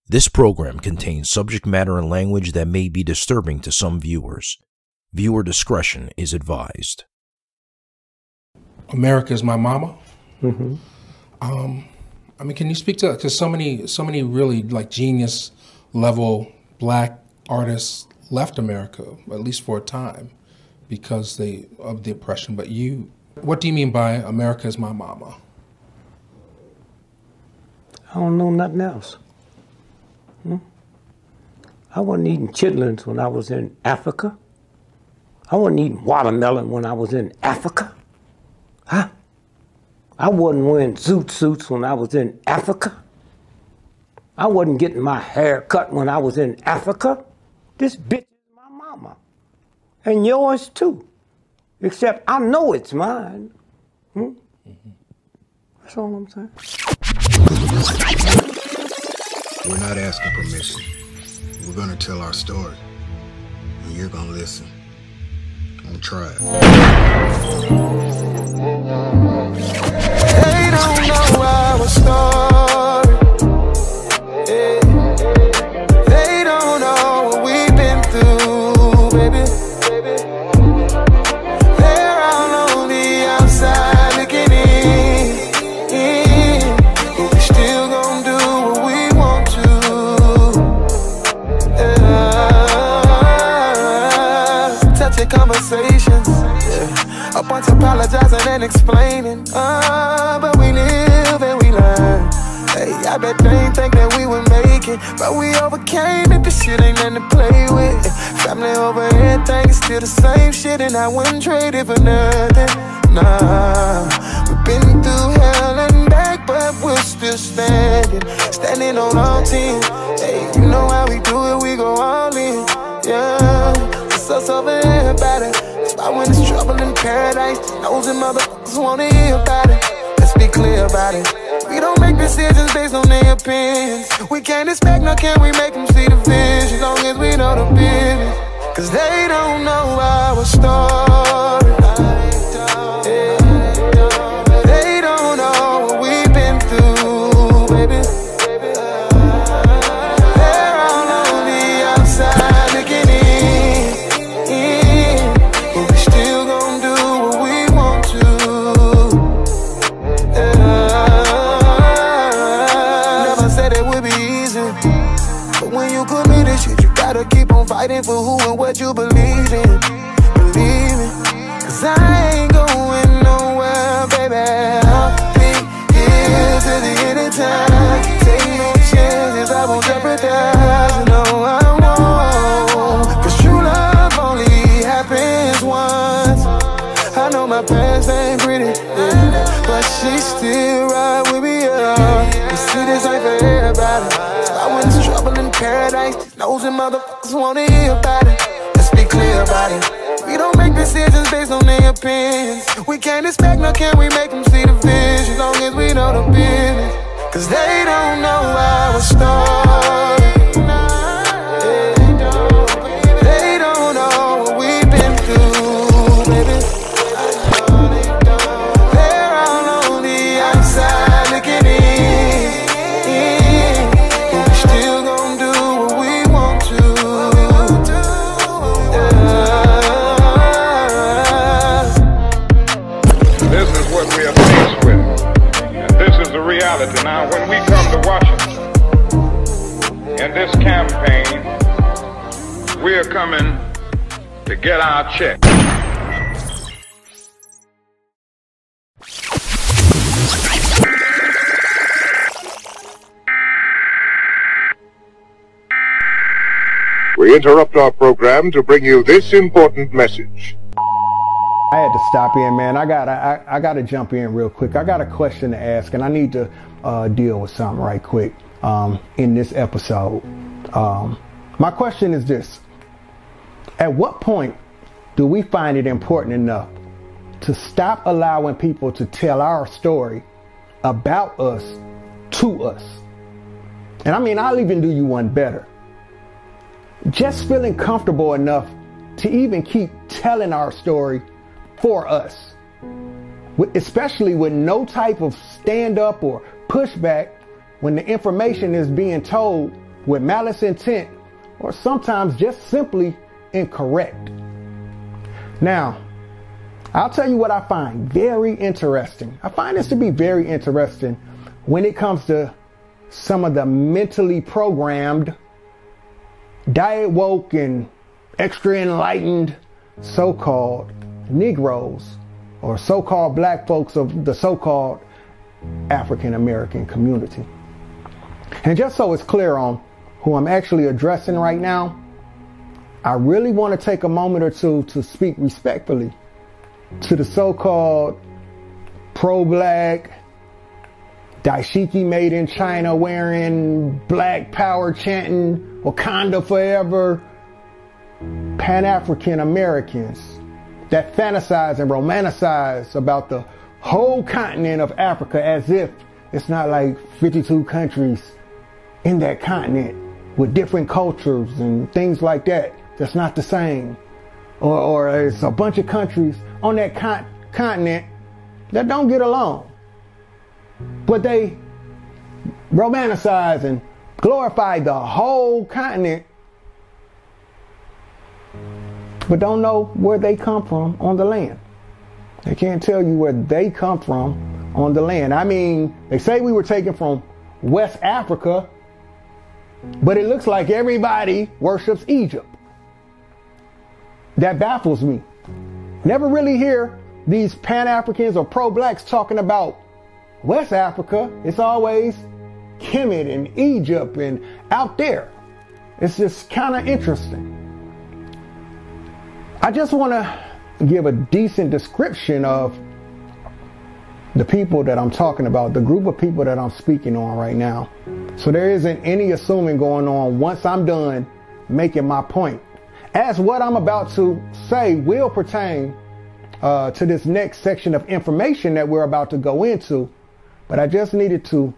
This program contains subject matter and language that may be disturbing to some viewers. Viewer discretion is advised. America is my mama. Mm-hmm. I mean, can you speak to, because so many really like genius level black artists left America, at least for a time, because of the oppression. But what do you mean by America is my mama? I don't know nothing else. I wasn't eating chitlins when I was in Africa. I wasn't eating watermelon when I was in Africa. Huh? I wasn't wearing zoot suits when I was in Africa. I wasn't getting my hair cut when I was in Africa. This bitch is my mama. And yours too. Except I know it's mine. That's all I'm saying. We're not asking permission. We're gonna tell our story. And you're gonna listen. I'm try it. They don't know our story. They don't know what we've been through, baby. They're all on the outside looking in. But we still gonna do what we want to. Touching conversations. A bunch of apologizing and explaining, but we live and we learn. Hey, I bet they ain't think that we would make it, but we overcame it. This shit ain't nothing to play with. Family over everything is still the same shit, and I wouldn't trade it for nothing. Nah, we've been through hell and back, but we're still standing, standing on our team. Hey, you know how we do it, we go all in. Yeah, it's us over everybody. Spot when it's trouble in paradise. Nosy motherfuckers wanna hear about it. Let's be clear about it. We don't make decisions based on their opinions. We can't expect, nor can we make them see the vision, as long as we know the business. Cause they don't know our story. They don't know what we've been through, baby. They're all on the outside looking in. But we still gon' do what we want to. Never said it would be easy, but when you commit to shit, you gotta keep on fighting for who and what you believe in. Believe me, cause I ain't going nowhere, baby. I'll be here till the end of time. Take no chances, I won't jeopardize. You know I won't, cause true love only happens once. I know my past ain't pretty, yeah, but she still ride with me, yeah. You see, this ain't for everybody. I when it's trouble in paradise. These nosy motherfuckers wanna hear about it. Let's be clear about it. We don't make decisions based on their opinions. We can't expect, nor can we make them see the vision, as long as we know the business. Cause they don't know our story. They don't know what we've been through, baby. They're all on the outside looking in. But we still gon' do what we want to. This is what we are faced with, and this is the reality. Now, when we come to Washington in this campaign, we are coming to get our check. We interrupt our program to bring you this important message. I had to stop in, man. I gotta jump in real quick. I got a question to ask, and I need to deal with something right quick in this episode. My question is this: at what point do we find it important enough to stop allowing people to tell our story about us to us? And I mean, I'll even do you one better. Just feeling comfortable enough to even keep telling our story for us especially with no type of stand-up or pushback when the information is being told with malice intent or sometimes just simply incorrect. Now, I'll tell you what I find very interesting. I find this to be very interesting when it comes to some of the mentally programmed, diet woke and extra enlightened so-called Negroes or so-called black folks of the so-called African American community. And just so it's clear on who I'm actually addressing right now, I really want to take a moment or two to speak respectfully to the so-called pro-black, dashiki made in China wearing, black power chanting, Wakanda forever, Pan-African Americans that fantasize and romanticize about the whole continent of Africa as if it's not like 52 countries in that continent with different cultures and things like that. That's not the same. Or it's a bunch of countries on that continent that don't get along. But they romanticize and glorify the whole continent, but don't know where they come from on the land. They can't tell you where they come from on the land. I mean, they say we were taken from West Africa, but it looks like everybody worships Egypt. That baffles me. Never really hear these Pan-Africans or pro-blacks talking about West Africa. It's always Kemet and Egypt and out there. It's just kind of interesting. I just want to give a decent description of the people that I'm talking about, the group of people that I'm speaking on right now. So there isn't any assuming going on once I'm done making my point. As what I'm about to say will pertain to this next section of information that we're about to go into, but I just needed to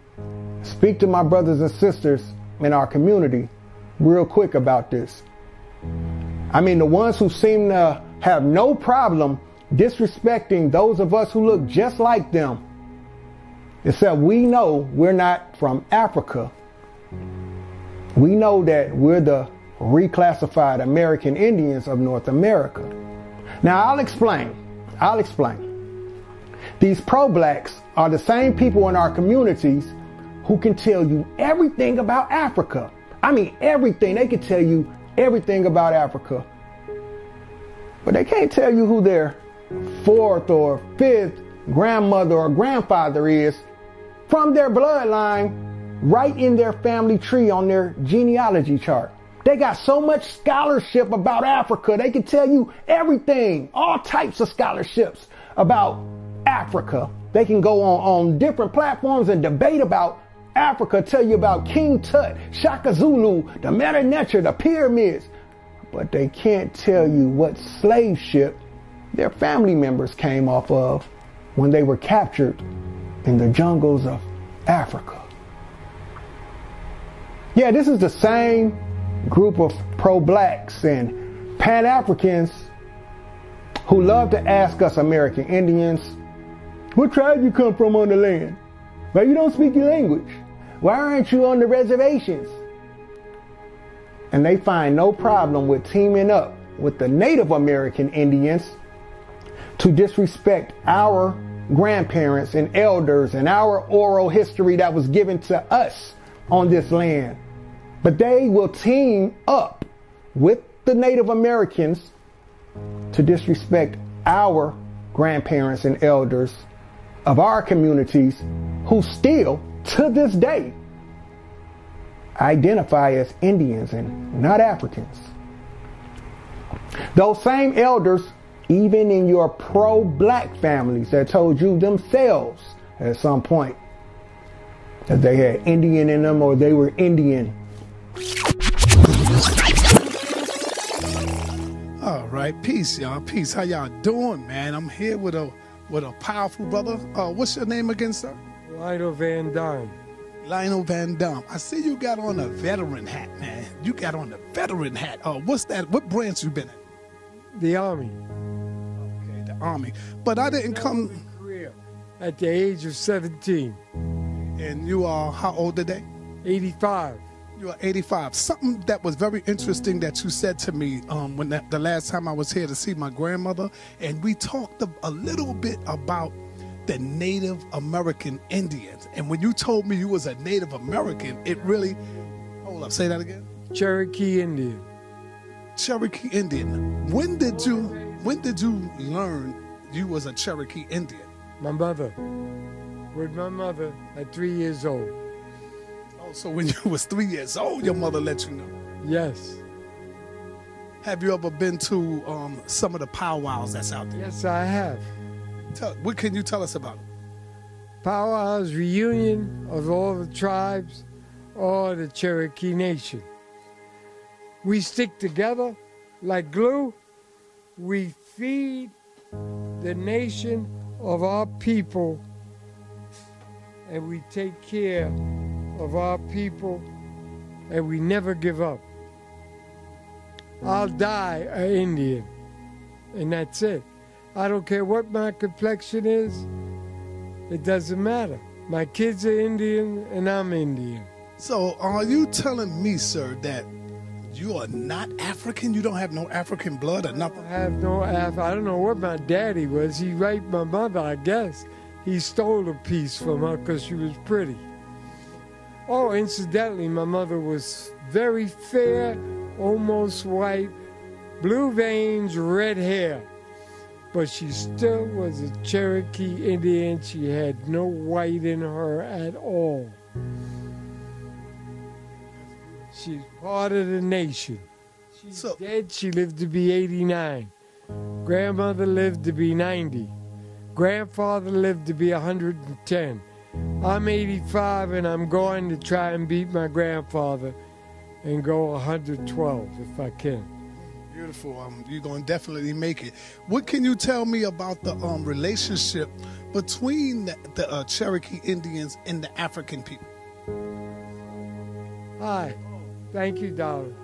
speak to my brothers and sisters in our community real quick about this. I mean, the ones who seem to have no problem disrespecting those of us who look just like them, except we know we're not from Africa. We know that we're the reclassified American Indians of North America. Now, I'll explain. These pro-blacks are the same people in our communities who can tell you everything about Africa. I mean, everything. They can tell you everything about Africa. But they can't tell you who their fourth or fifth grandmother or grandfather is from their bloodline right in their family tree on their genealogy chart. They got so much scholarship about Africa. They can tell you everything, all types of scholarships about Africa. They can go on different platforms and debate about Africa, tell you about King Tut, Shaka Zulu, the Meta Nature, the pyramids. But they can't tell you what slave ship their family members came off of when they were captured in the jungles of Africa. Yeah, this is the same group of pro-blacks and Pan-Africans who love to ask us American Indians, what tribe you come from on the land? Why you don't speak your language? Why aren't you on the reservations? And they find no problem with teaming up with the Native American Indians to disrespect our grandparents and elders and our oral history that was given to us on this land. But they will team up with the Native Americans to disrespect our grandparents and elders of our communities who still, to this day, identify as Indians and not Africans. Those same elders, even in your pro-black families, that told you themselves at some point that they had Indian in them or they were Indian. All right, peace, y'all. Peace. How y'all doing, man? I'm here with a powerful brother. What's your name again, sir? Lionel Van Dam. Lionel Van Dam. I see you got on a veteran hat, man. You got on a veteran hat. What's that? What branch you been in? The Army. Okay, the Army. But I didn't come. at the age of 17. And you are how old today? 85. You are 85. Something that was very interesting that you said to me when the last time I was here to see my grandmother, and we talked a little bit about the Native American Indians. And when you told me you was a Native American, it really, hold up, say that again? Cherokee Indian. Cherokee Indian. When did you learn you was a Cherokee Indian? My mother. With my mother at 3 years old. Oh, so when you was 3 years old, your mother let you know? Yes. Have you ever been to some of the powwows that's out there? Yes, I have. What can you tell us about it? Powwows, reunion of all the tribes or the Cherokee Nation. We stick together like glue. We feed the nation of our people, and we take care of our people, and we never give up. I'll die an Indian, and that's it. I don't care what my complexion is. It doesn't matter. My kids are Indian, and I'm Indian. So are you telling me, sir, that you are not African? You don't have no African blood or nothing? I have no I don't know what my daddy was. He raped my mother, I guess. He stole a piece from her because she was pretty. Oh, incidentally, my mother was very fair, almost white, blue veins, red hair. But she still was a Cherokee Indian. She had no white in her at all. She's part of the nation. She's dead. She lived to be 89. Grandmother lived to be 90. Grandfather lived to be 110. I'm 85, and I'm going to try and beat my grandfather and go 112 if I can. Beautiful. You're going to definitely make it. What can you tell me about the relationship between the Cherokee Indians and the African people? Hi. Thank you, darling.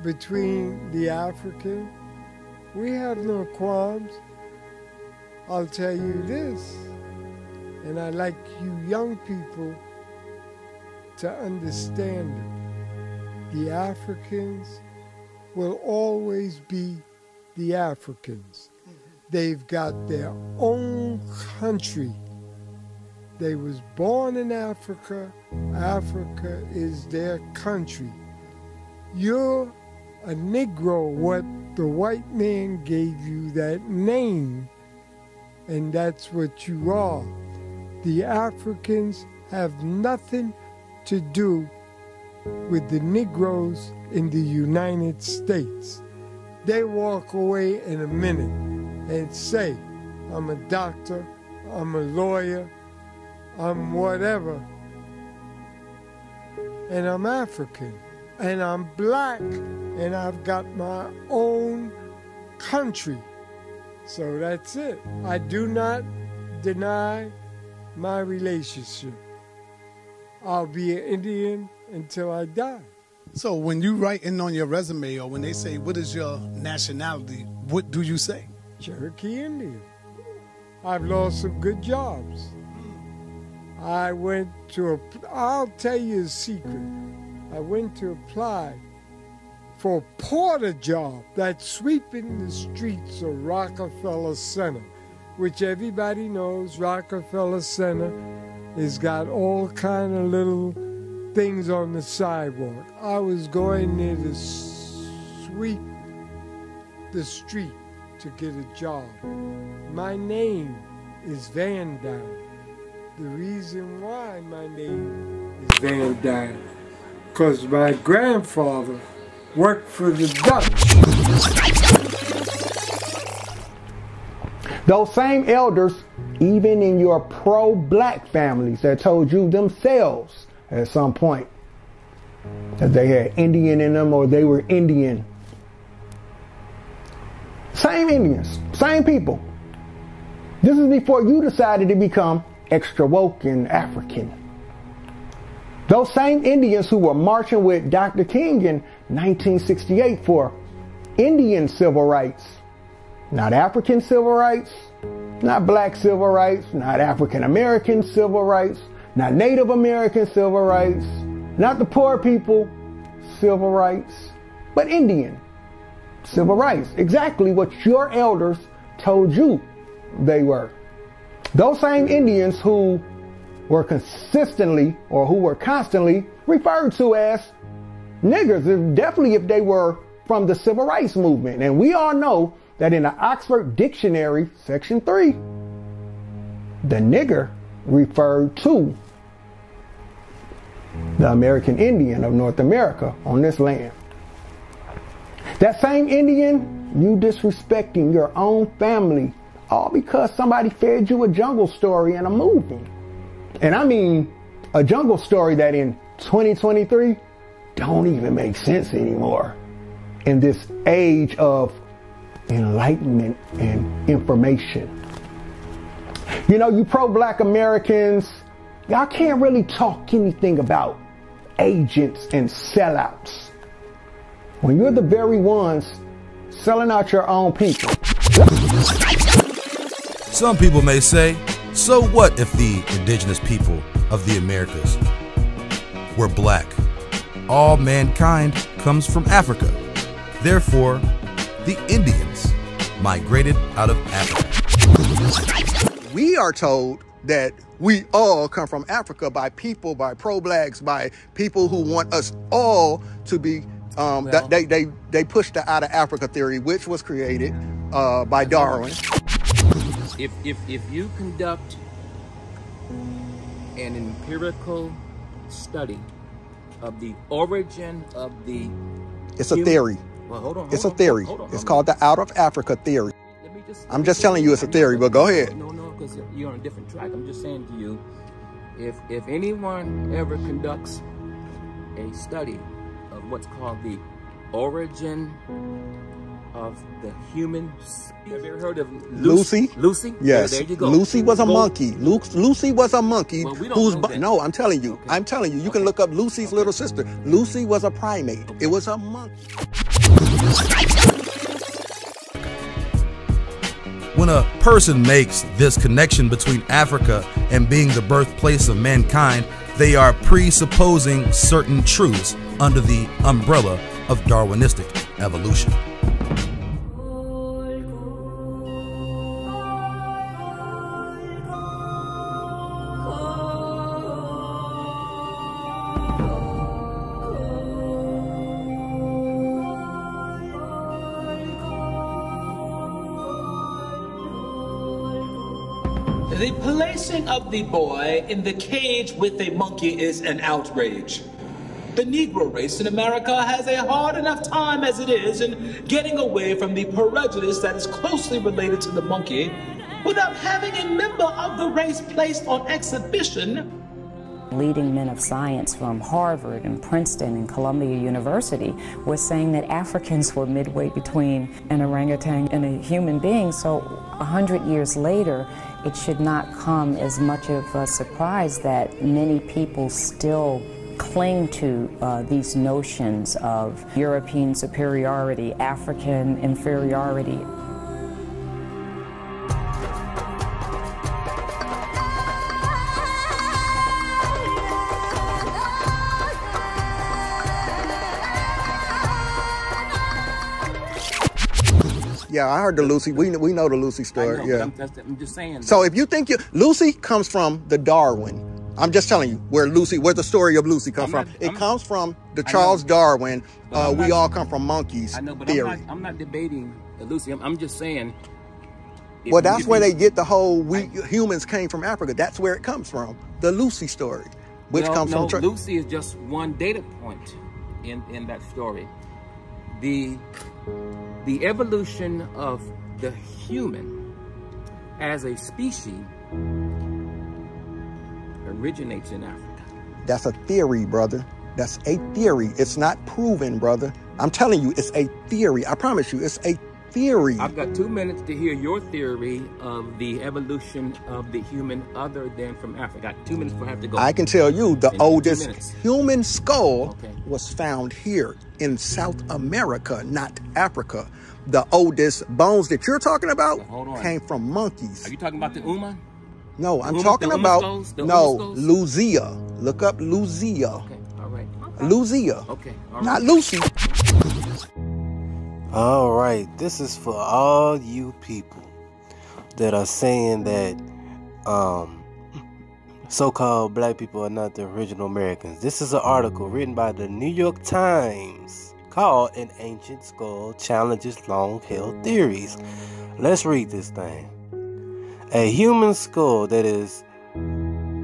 Between the African, we have no qualms. I'll tell you this, and I'd like you young people to understand it. The Africans will always be the Africans. They've got their own country. They was born in Africa. Africa is their country. You're a Negro, what the white man gave you that name, and that's what you are. The Africans have nothing to do with the Negroes in the United States. They walk away in a minute and say, I'm a doctor, I'm a lawyer, I'm whatever, and I'm African, and I'm black, and I've got my own country. So that's it. I do not deny my relationship. I'll be an Indian until I die. So when you writing on your resume, or when they say, what is your nationality, what do you say? Cherokee Indian. I've lost some good jobs. I went to, I'll tell you a secret. I went to apply for a porter job that's sweeping the streets of Rockefeller Center, which everybody knows Rockefeller Center has got all kind of little things on the sidewalk. I was going there to sweep the street to get a job. My name is Van Dyne. The reason why my name is Van Dyne, because my grandfather worked for the Dutch. Those same elders, even in your pro-black families, that told you themselves at some point that they had Indian in them or they were Indian. Same Indians, same people. This is before you decided to become extra woke and African. Those same Indians who were marching with Dr. King in 1968 for Indian civil rights, not African civil rights, not black civil rights, not African American civil rights, not Native American civil rights, not the poor people civil rights, but Indian civil rights. Exactly what your elders told you they were. Those same Indians who were consistently, or who were constantly referred to as niggers, definitely if they were from the civil rights movement. And we all know that in the Oxford Dictionary, section 3, the nigger referred to the American Indian of North America on this land. That same Indian, you disrespecting your own family, all because somebody fed you a jungle story in a movie. And I mean a jungle story that in 2023 don't even make sense anymore in this age of enlightenment and information. You know, you pro-black Americans, y'all can't really talk anything about agents and sellouts when you're the very ones selling out your own people. Some people may say, so what if the indigenous people of the Americas were black? All mankind comes from Africa. Therefore, the Indians migrated out of Africa. We are told that we all come from Africa by people, by pro-blacks, by people who want us all to be, they pushed the out of Africa theory, which was created by Darwin. If you conduct an empirical study of the origin of the... It's a theory. Well, hold on. It's a theory. It's called the out of Africa theory. I'm just telling you it's a theory, but go ahead. No, because you're on a different track. I'm just saying to you, if anyone ever conducts a study of what's called the origin of the human species. Have you ever heard of Lucy? Lucy? Yes. There you go. Lucy was a monkey. Lucy was a monkey. Well, we don't know that. No, I'm telling you. Okay. I'm telling you. You can look up Lucy's little sister. Lucy was a primate. Okay. It was a monkey. When a person makes this connection between Africa and being the birthplace of mankind, they are presupposing certain truths under the umbrella of Darwinistic evolution. The placing of the boy in the cage with a monkey is an outrage. The Negro race in America has a hard enough time as it is in getting away from the prejudice that is closely related to the monkey without having a member of the race placed on exhibition. Leading men of science from Harvard and Princeton and Columbia University was saying that Africans were midway between an orangutan and a human being. So 100 years later, it should not come as much of a surprise that many people still cling to these notions of European superiority, African inferiority. Yeah, I heard the Lucy. We know the Lucy story. I know, yeah, I'm just saying. So if you think Lucy comes from the Darwin, I'm just telling you where the story of Lucy comes from. It comes from the Charles Darwin. We all come from monkeys. I know, but theory. I'm not debating Lucy. I'm just saying. Well, that's where they get the whole humans came from Africa. That's where it comes from. The Lucy story, which comes from Lucy is just one data point in that story. The evolution of the human as a species originates in Africa. That's a theory, brother. That's a theory. It's not proven, brother. I'm telling you, it's a theory. I promise you, it's a theory. I've got 2 minutes to hear your theory of the evolution of the human other than from Africa. I got 2 minutes before I have to go. I can tell you the oldest human skull was found here in South America, not Africa. The oldest bones that you're talking about came from monkeys. Are you talking about the Uma? No, I'm talking about, Lucia. Look up Lucia. Okay, all right. Lucia. Okay, all right. Not Lucy. All right, this is for all you people that are saying that so-called black people are not the original Americans. This is an article written by the New York Times called "An Ancient Skull Challenges Long-Held Theories." Let's read this thing. A human skull that is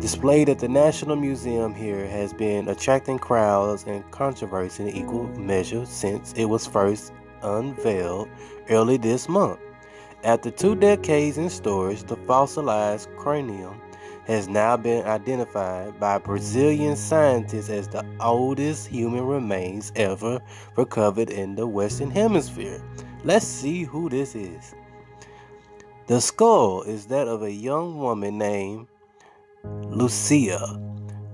displayed at the National Museum here has been attracting crowds and controversy in equal measure since it was first unveiled early this month. After 2 decades in storage, the fossilized cranium has now been identified by Brazilian scientists as the oldest human remains ever recovered in the Western Hemisphere. Let's see who this is. The skull is that of a young woman named Lucia,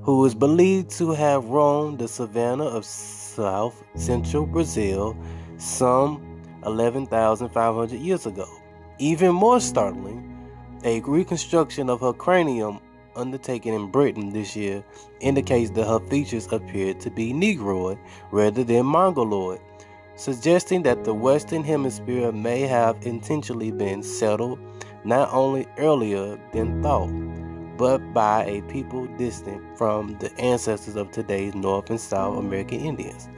who is believed to have roamed the savanna of south central Brazil some 11,500 years ago. Even more startling, a reconstruction of her cranium undertaken in Britain this year indicates that her features appeared to be Negroid rather than Mongoloid, suggesting that the Western Hemisphere may have intentionally been settled not only earlier than thought, but by a people distant from the ancestors of today's North and South American Indians.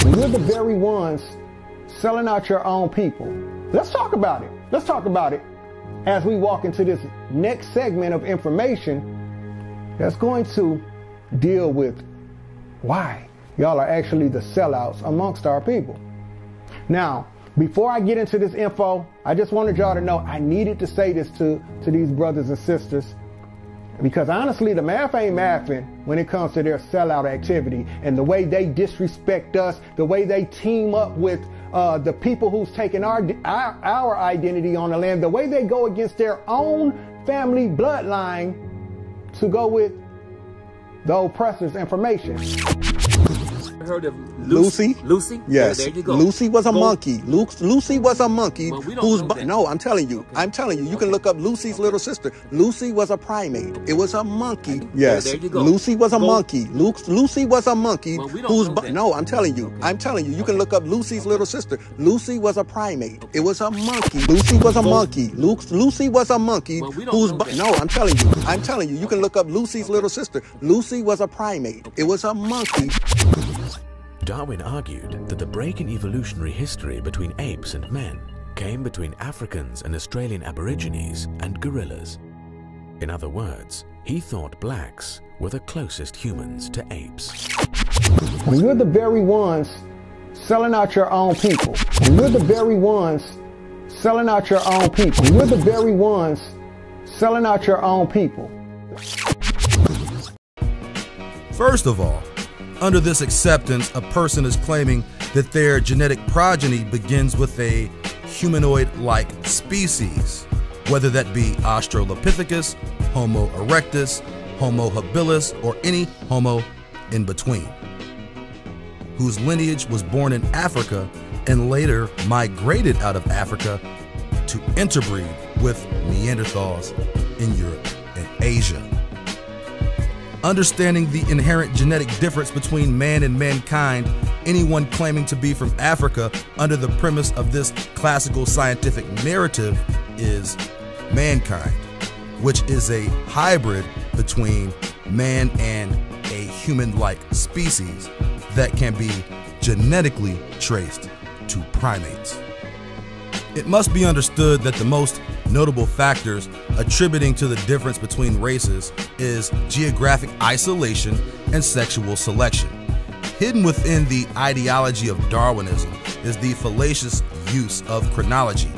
When you're the very ones selling out your own people, let's talk about it. Let's talk about it as we walk into this next segment of information that's going to deal with why y'all are actually the sellouts amongst our people. Now, before I get into this info, I just wanted y'all to know I needed to say this to these brothers and sisters, because honestly, the math ain't mathing when it comes to their sellout activity and the way they disrespect us, the way they team up with the people who's taken our identity on the land, the way they go against their own family bloodline to go with the oppressor's information. Heard of Lucy? Lucy? Yes. There you go. Lucy was a monkey. Lucy was a monkey who's... No, I'm telling you. Okay. I'm telling you. You can look up Lucy's little sister. Lucy was a primate. It was a monkey. Yes. There you go. Lucy was a monkey. Lucy was a monkey who's... No, I'm telling you. Okay. I'm telling you. You can look up Lucy's little sister. Lucy was a primate. It was a monkey. Lucy was a monkey. Lucy was a monkey who's... No, I'm telling you. I'm telling you. You can look up Lucy's little sister. Lucy was a primate. It was a monkey. Darwin argued that the break in evolutionary history between apes and men came between Africans and Australian Aborigines and gorillas. In other words, he thought blacks were the closest humans to apes. When you're the very ones selling out your own people, when you're the very ones selling out your own people, when you're the very ones selling out your own people. First of all, under this acceptance, a person is claiming that their genetic progeny begins with a humanoid-like species, whether that be Australopithecus, Homo erectus, Homo habilis, or any Homo in between, whose lineage was born in Africa and later migrated out of Africa to interbreed with Neanderthals in Europe and Asia. Understanding the inherent genetic difference between man and mankind, anyone claiming to be from Africa under the premise of this classical scientific narrative is mankind, which is a hybrid between man and a human-like species that can be genetically traced to primates. It must be understood that the most notable factors attributing to the difference between races is geographic isolation and sexual selection. Hidden within the ideology of Darwinism is the fallacious use of chronology,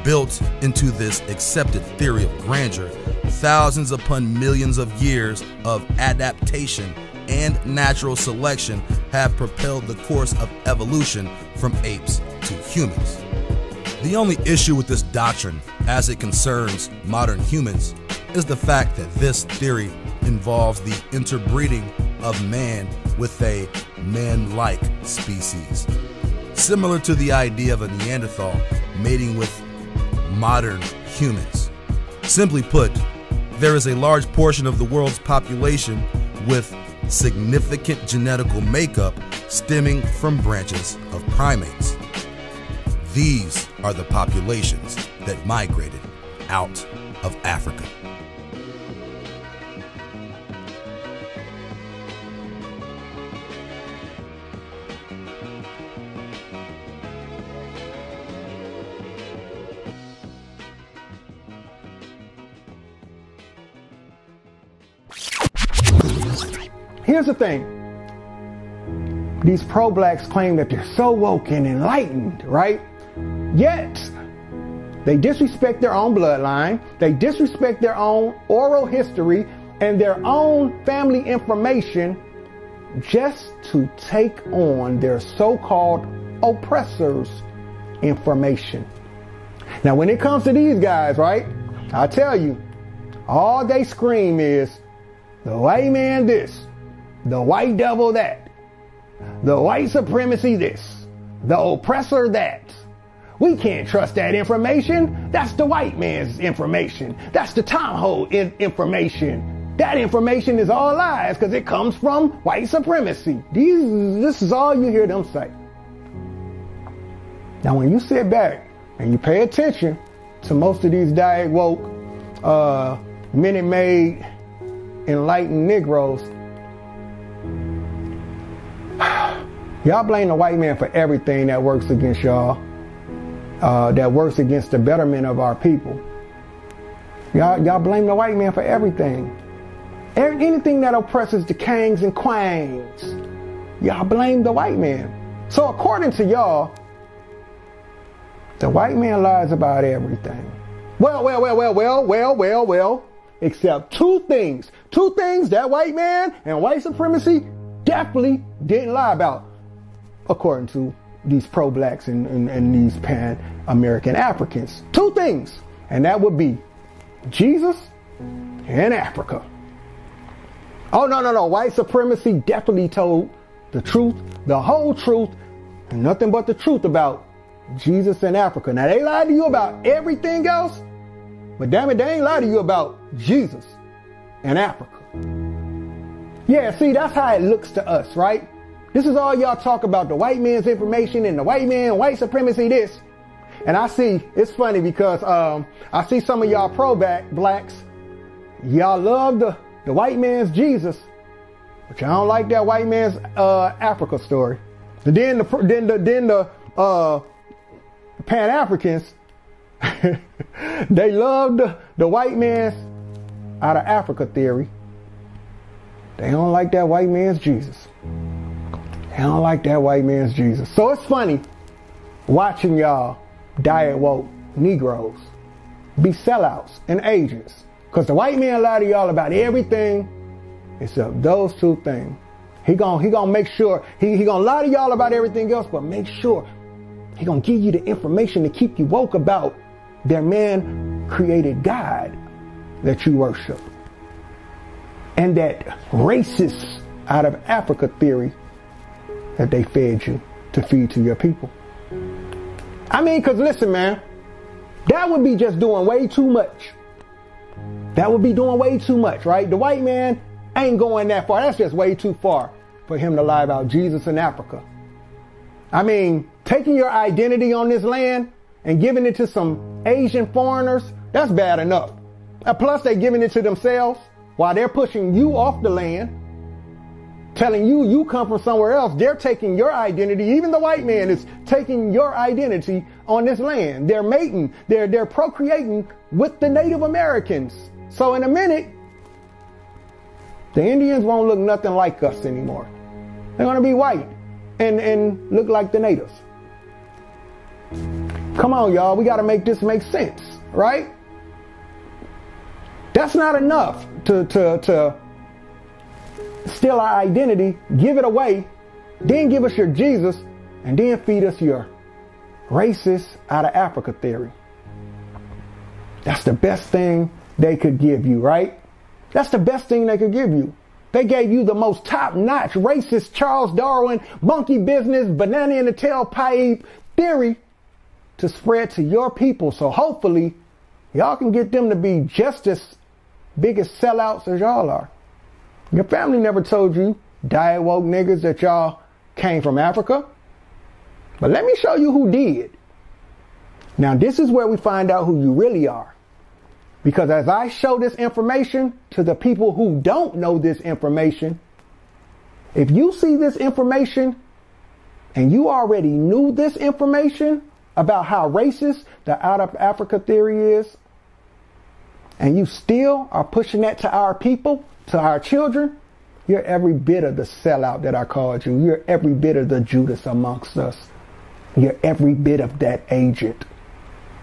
built into this accepted theory of grandeur. Thousands upon millions of years of adaptation and natural selection have propelled the course of evolution from apes to humans. The only issue with this doctrine, as it concerns modern humans, is the fact that this theory involves the interbreeding of man with a man-like species, similar to the idea of a Neanderthal mating with modern humans. Simply put, there is a large portion of the world's population with significant genetical makeup stemming from branches of primates. These are the populations that migrated out of Africa. Here's the thing. These pro-blacks claim that they're so woke and enlightened, right? Yet, they disrespect their own bloodline, they disrespect their own oral history and their own family information just to take on their so-called oppressors' information. Now, when it comes to these guys, right, I tell you, all they scream is, the white man this, the white devil that, the white supremacy this, the oppressor that. We can't trust that information. That's the white man's information. That's the Tom Ho information. That information is all lies because it comes from white supremacy. This is all you hear them say. Now, when you sit back and you pay attention to most of these diet woke, Minute-Maid, enlightened Negroes, y'all blame the white man for everything that works against y'all, that works against the betterment of our people. Y'all blame the white man for everything. Anything that oppresses the kangs and quangs, y'all blame the white man. So according to y'all, the white man lies about everything. Well, except two things. Two things that white man and white supremacy definitely didn't lie about, according to these pro-blacks and these pan-American Africans. Two things, and that would be Jesus and Africa. Oh, no. White supremacy definitely told the truth, the whole truth, and nothing but the truth about Jesus and Africa. Now, they lied to you about everything else, but damn it, they ain't lied to you about Jesus and Africa. Yeah, see, that's how it looks to us, right? This is all y'all talk about, the white man's information and the white man, white supremacy this. And I see, it's funny because I see some of y'all pro-blacks, y'all love the white man's Jesus, but y'all don't like that white man's Africa story. And then the Pan-Africans, they love the white man's out of Africa theory. They don't like that white man's Jesus. They don't like that white man's Jesus. So it's funny watching y'all diet woke Negroes be sellouts and agents. Because the white man lied to y'all about everything except those two things. He gonna make sure, he gonna lie to y'all about everything else, but make sure he gonna give you the information to keep you woke about their man-created God that you worship. And that racist out of Africa theory that they fed you to feed to your people. I mean, because listen, man, that would be just doing way too much. That would be doing way too much, right? The white man ain't going that far. That's just way too far for him to lie about Jesus in Africa. I mean, taking your identity on this land and giving it to some Asian foreigners, that's bad enough. And plus, they're giving it to themselves while they're pushing you off the land, telling you come from somewhere else. They're taking your identity. Even the white man is taking your identity on this land. They're mating. They're procreating with the Native Americans. So in a minute, the Indians won't look nothing like us anymore. They're going to be white and look like the natives. Come on, y'all. We got to make this make sense, right? That's not enough to steal our identity, give it away, then give us your Jesus, and then feed us your racist out of Africa theory. That's the best thing they could give you, right? That's the best thing they could give you. They gave you the most top-notch racist Charles Darwin, monkey business, banana in the tailpipe theory to spread to your people. So hopefully y'all can get them to be just as big as sellouts as y'all are. Your family never told you, diet woke niggas, that y'all came from Africa. But let me show you who did. Now this is where we find out who you really are. Because as I show this information to the people who don't know this information, if you see this information and you already knew this information about how racist the out of Africa theory is, and you still are pushing that to our people, to our children, you're every bit of the sellout that I called you. You're every bit of the Judas amongst us. You're every bit of that agent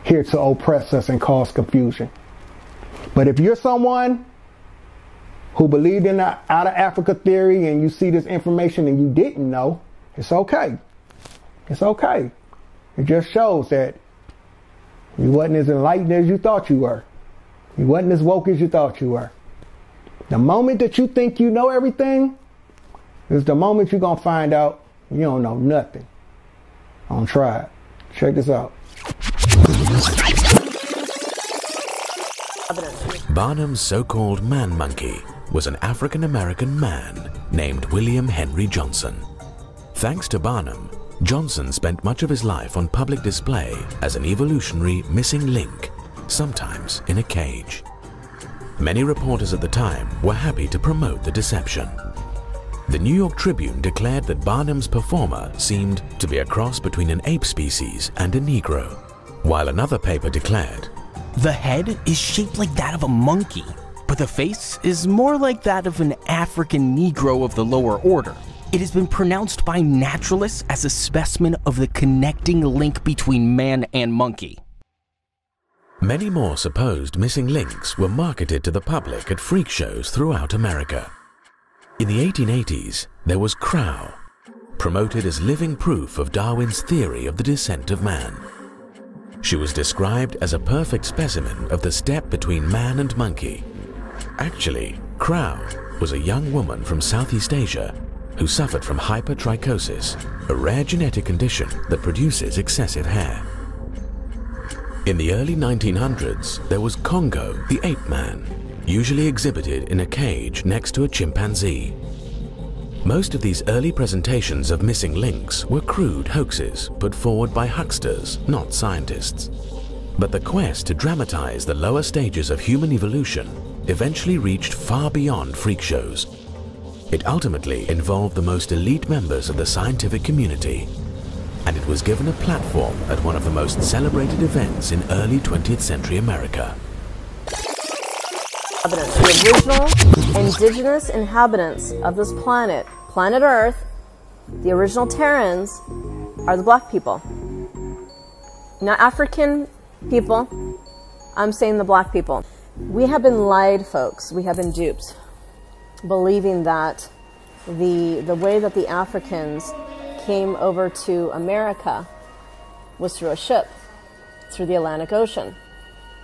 here to oppress us and cause confusion. But if you're someone who believed in the out of Africa theory and you see this information and you didn't know, it's okay. It's okay. It just shows that you wasn't as enlightened as you thought you were. You wasn't as woke as you thought you were. The moment that you think you know everything is the moment you're going to find out you don't know nothing. Don't try it. Check this out. Barnum's so-called man-monkey was an African-American man named William Henry Johnson. Thanks to Barnum, Johnson spent much of his life on public display as an evolutionary missing link, sometimes in a cage. Many reporters at the time were happy to promote the deception. The New York Tribune declared that Barnum's performer seemed to be a cross between an ape species and a Negro, while another paper declared, "The head is shaped like that of a monkey, but the face is more like that of an African Negro of the lower order. It has been pronounced by naturalists as a specimen of the connecting link between man and monkey." Many more supposed missing links were marketed to the public at freak shows throughout America. In the 1880s, there was Crow, promoted as living proof of Darwin's theory of the descent of man. She was described as a perfect specimen of the step between man and monkey. Actually, Crow was a young woman from Southeast Asia who suffered from hypertrichosis, a rare genetic condition that produces excessive hair. In the early 1900s, there was Congo, the ape man, usually exhibited in a cage next to a chimpanzee. Most of these early presentations of missing links were crude hoaxes put forward by hucksters, not scientists. But the quest to dramatize the lower stages of human evolution eventually reached far beyond freak shows. It ultimately involved the most elite members of the scientific community, and it was given a platform at one of the most celebrated events in early 20th century America. The original indigenous inhabitants of this planet, planet Earth, the original Terrans, are the black people. Not African people, I'm saying the black people. We have been lied, folks. We have been duped, believing that the way that the Africans came over to America was through a ship, through the Atlantic Ocean,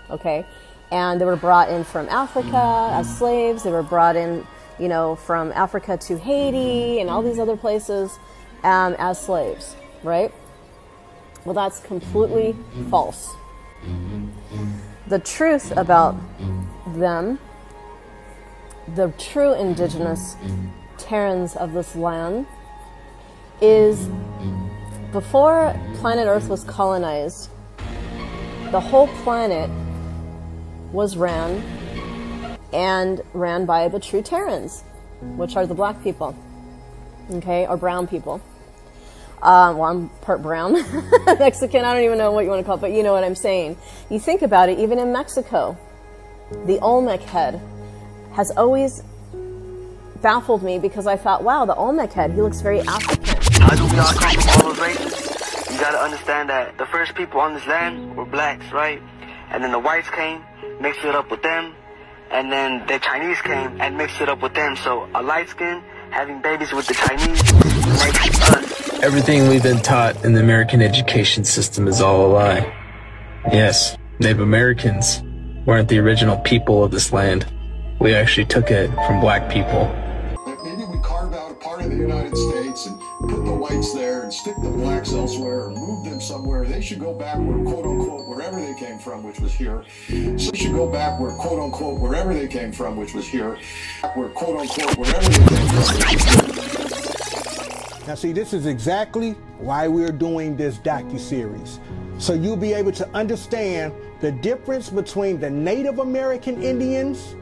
okay? And they were brought in from Africa as slaves. They were brought in, you know, from Africa to Haiti and all these other places as slaves, right? Well, that's completely false. The truth about them, the true indigenous Terrans of this land, is before planet Earth was colonized, the whole planet was ran by the true Terrans, which are the black people, okay, or brown people. Well, I'm part brown, Mexican, I don't even know what you want to call it, but you know what I'm saying. You think about it, even in Mexico, the Olmec head has always baffled me because I thought, wow, the Olmec head, he looks very African. How do we all come from all those races? You gotta understand that the first people on this land were blacks, right? And then the whites came, mixed it up with them, and then the Chinese came and mixed it up with them. So a light skin having babies with the Chinese makes us Everything we've been taught in the American education system is all a lie. Yes, Native Americans weren't the original people of this land. We actually took it from black people. Maybe we carve out a part of the United States and put the whites there and stick the blacks elsewhere or move them somewhere. They should go backward, quote unquote, wherever they came from, which was here. So they should go backward, quote unquote, wherever they came from, which was here. Backward, quote unquote, wherever they came from, which was here. Now see, this is exactly why we're doing this docu-series. So you'll be able to understand the difference between the Native American Indians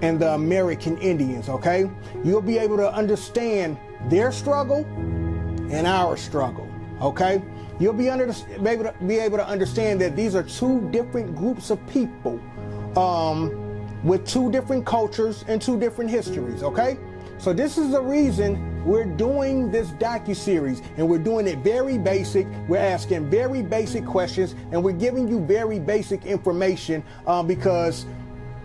and the American Indians, okay? You'll be able to understand their struggle and our struggle, okay? You'll be able to understand that these are two different groups of people with two different cultures and two different histories, okay? So this is the reason we're doing this docu-series, and we're doing it very basic. We're asking very basic questions, and we're giving you very basic information because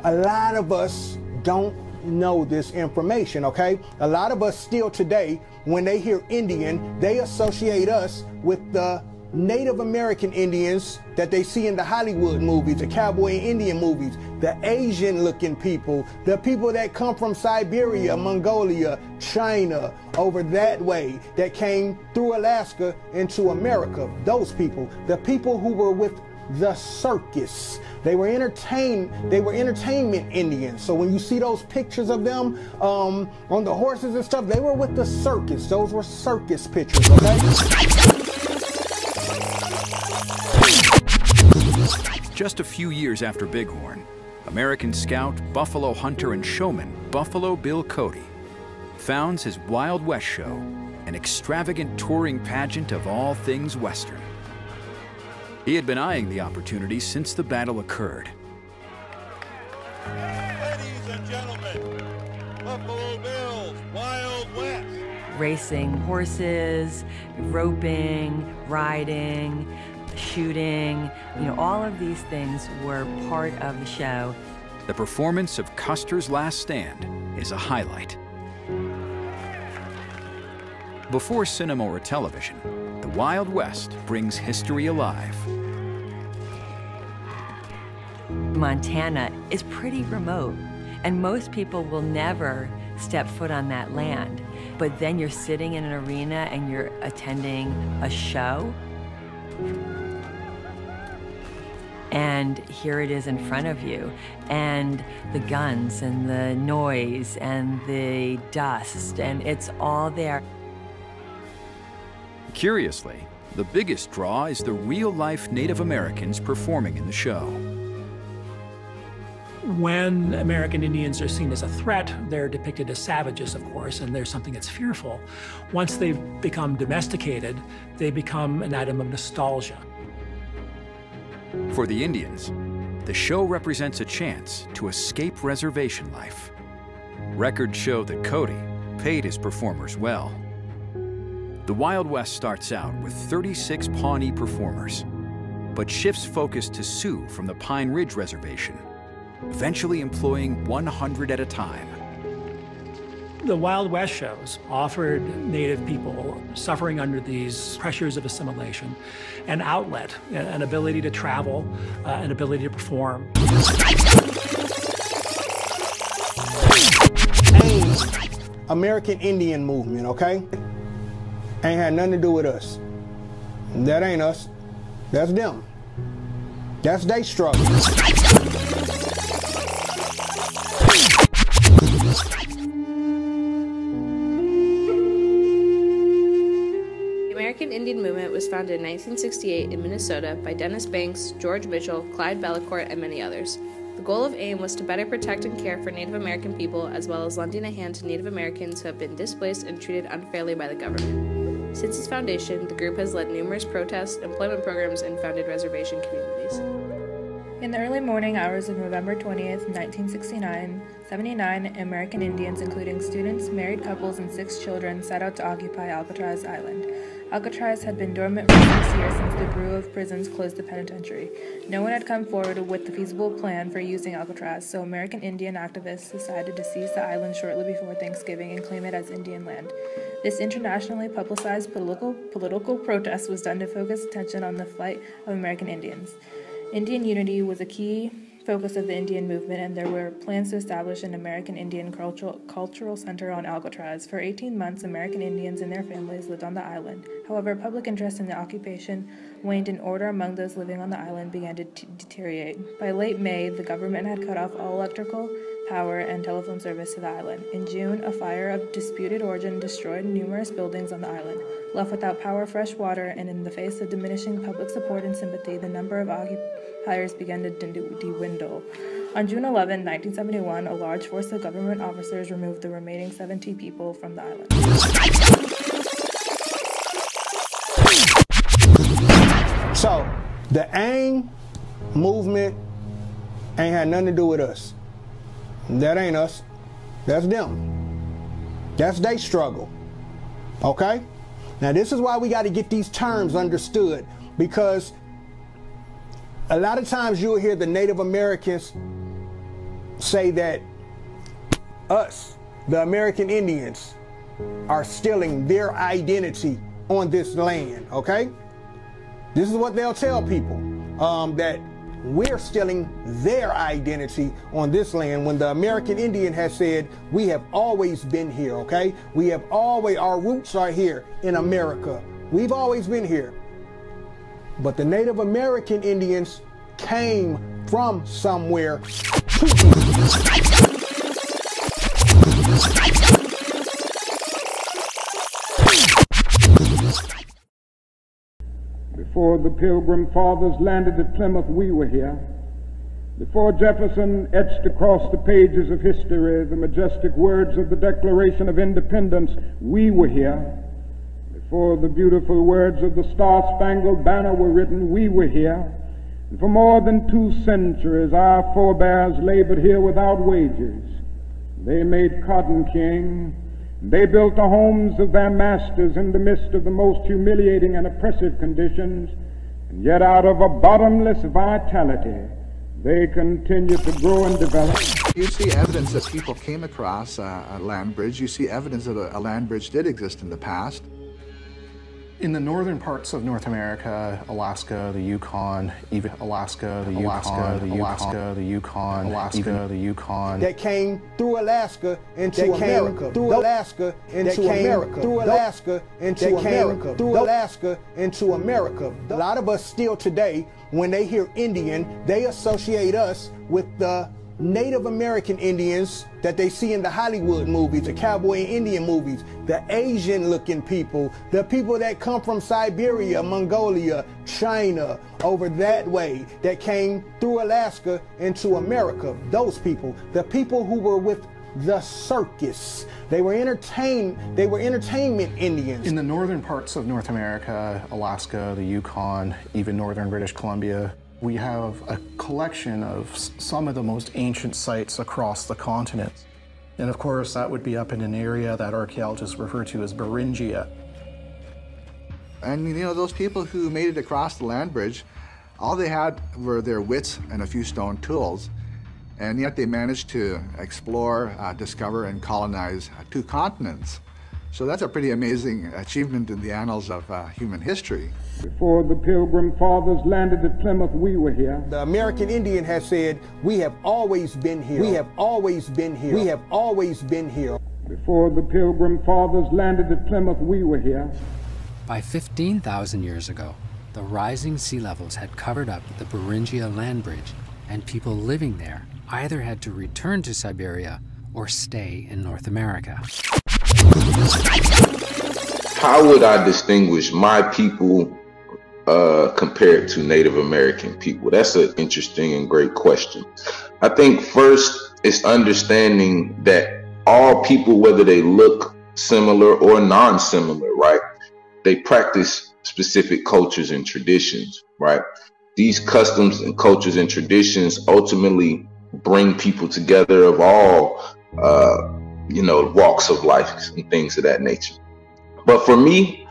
a lot of us don't know this information, okay? A lot of us still today, when they hear Indian, they associate us with the Native American Indians that they see in the Hollywood movies, the cowboy and Indian movies, the Asian looking people, the people that come from Siberia, Mongolia, China, over that way, that came through Alaska into America. Those people, the people who were with the circus. They were entertainment Indians. So when you see those pictures of them on the horses and stuff, they were with the circus. Those were circus pictures, okay? Just a few years after Bighorn, American scout, buffalo hunter, and showman Buffalo Bill Cody founds his Wild West Show, an extravagant touring pageant of all things Western. He had been eyeing the opportunity since the battle occurred. Ladies and gentlemen, Buffalo Bill's Wild West. Racing horses, roping, riding, shooting, all of these things were part of the show. The performance of Custer's Last Stand is a highlight. Before cinema or television, the Wild West brings history alive. Montana is pretty remote, and most people will never step foot on that land. But then you're sitting in an arena and you're attending a show, and here it is in front of you, and the guns and the noise and the dust, and it's all there. Curiously, the biggest draw is the real-life Native Americans performing in the show. When American Indians are seen as a threat, they're depicted as savages, of course, and they're something that's fearful. Once they've become domesticated, they become an item of nostalgia. For the Indians, the show represents a chance to escape reservation life. Records show that Cody paid his performers well. The Wild West starts out with 36 Pawnee performers, but shifts focus to Sioux from the Pine Ridge Reservation, eventually employing 100 at a time. The Wild West shows offered Native people suffering under these pressures of assimilation an outlet, an ability to travel, an ability to perform. American Indian movement, okay? Ain't had nothing to do with us. That ain't us. That's them. That's their struggle. The American Indian movement was founded in 1968 in Minnesota by Dennis Banks, George Mitchell, Clyde Bellecourt, and many others. The goal of AIM was to better protect and care for Native American people, as well as lending a hand to Native Americans who have been displaced and treated unfairly by the government. Since its foundation, the group has led numerous protests, employment programs, and founded reservation communities. In the early morning hours of November 20th, 1969, 79 American Indians, including students, married couples, and 6 children, set out to occupy Alcatraz Island. Alcatraz had been dormant for 6 years since the Bureau of Prisons closed the penitentiary. No one had come forward with a feasible plan for using Alcatraz, so American Indian activists decided to seize the island shortly before Thanksgiving and claim it as Indian land. This internationally publicized political protest was done to focus attention on the plight of American Indians. Indian unity was a key focus of the Indian movement, and there were plans to establish an American Indian cultural center on Alcatraz. For 18 months, American Indians and their families lived on the island. However, public interest in the occupation waned and order among those living on the island began to deteriorate. By late May, the government had cut off all electrical power and telephone service to the island. In June, a fire of disputed origin destroyed numerous buildings on the island. Left without power, fresh water, and in the face of diminishing public support and sympathy, the number of occupiers began to dwindle. On June 11, 1971, a large force of government officers removed the remaining 70 people from the island. So, the AIM movement ain't had nothing to do with us. That ain't us. That's them. That's their struggle. Okay? Now, this is why we got to get these terms understood, because a lot of times you'll hear the Native Americans say that us, the American Indians, are stealing their identity on this land, okay? This is what they'll tell people, that we're stealing their identity on this land, when the American Indian has said, we have always been here, okay? We have always, our roots are here in America. We've always been here. But the Native American Indians came from somewhere to Before the Pilgrim Fathers landed at Plymouth, we were here. Before Jefferson etched across the pages of history the majestic words of the Declaration of Independence, we were here. Before the beautiful words of the Star-Spangled Banner were written, we were here. And for more than 2 centuries, our forebears labored here without wages. They made cotton king. They built the homes of their masters in the midst of the most humiliating and oppressive conditions, and yet out of a bottomless vitality, they continue to grow and develop. You see evidence that people came across a land bridge. You see evidence that a land bridge did exist in the past. In the northern parts of North America, Alaska, the Yukon, even Alaska, the Yukon, the Yukon, that came through Alaska into America, through Alaska into America, through Alaska into America, through Alaska into America. A lot of us still today, when they hear Indian, they associate us with the Native American Indians that they see in the Hollywood movies, the cowboy Indian movies, the Asian looking people, the people that come from Siberia, Mongolia, China, over that way, that came through Alaska into America. Those people, the people who were with the circus, they were entertainment Indians. In the northern parts of North America, Alaska, the Yukon, even northern British Columbia, we have a collection of some of the most ancient sites across the continent. And of course, that would be up in an area that archaeologists refer to as Beringia. And you know, those people who made it across the land bridge, all they had were their wits and a few stone tools. And yet they managed to explore, discover, and colonize 2 continents. So that's a pretty amazing achievement in the annals of human history. Before the Pilgrim Fathers landed at Plymouth, we were here. The American Indian has said, we have always been here. We have always been here. We have always been here. Before the Pilgrim Fathers landed at Plymouth, we were here. By 15,000 years ago, the rising sea levels had covered up the Beringia land bridge, and people living there either had to return to Siberia or stay in North America. How would I distinguish my people compared to Native American people? That's an interesting and great question. I think first it's understanding that all people, whether they look similar or non-similar, right? They practice specific cultures and traditions, right? These customs and cultures and traditions ultimately bring people together of all walks of life and things of that nature. But for me,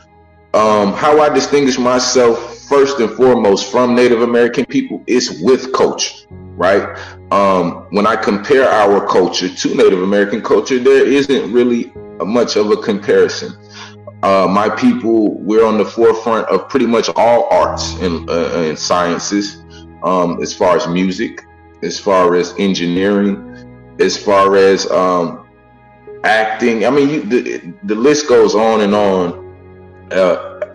how I distinguish myself first and foremost from Native American people is with culture, right? When I compare our culture to Native American culture, there isn't really much of a comparison. My people, we're on the forefront of pretty much all arts and sciences, as far as music, as far as engineering, as far as acting. I mean, the list goes on and on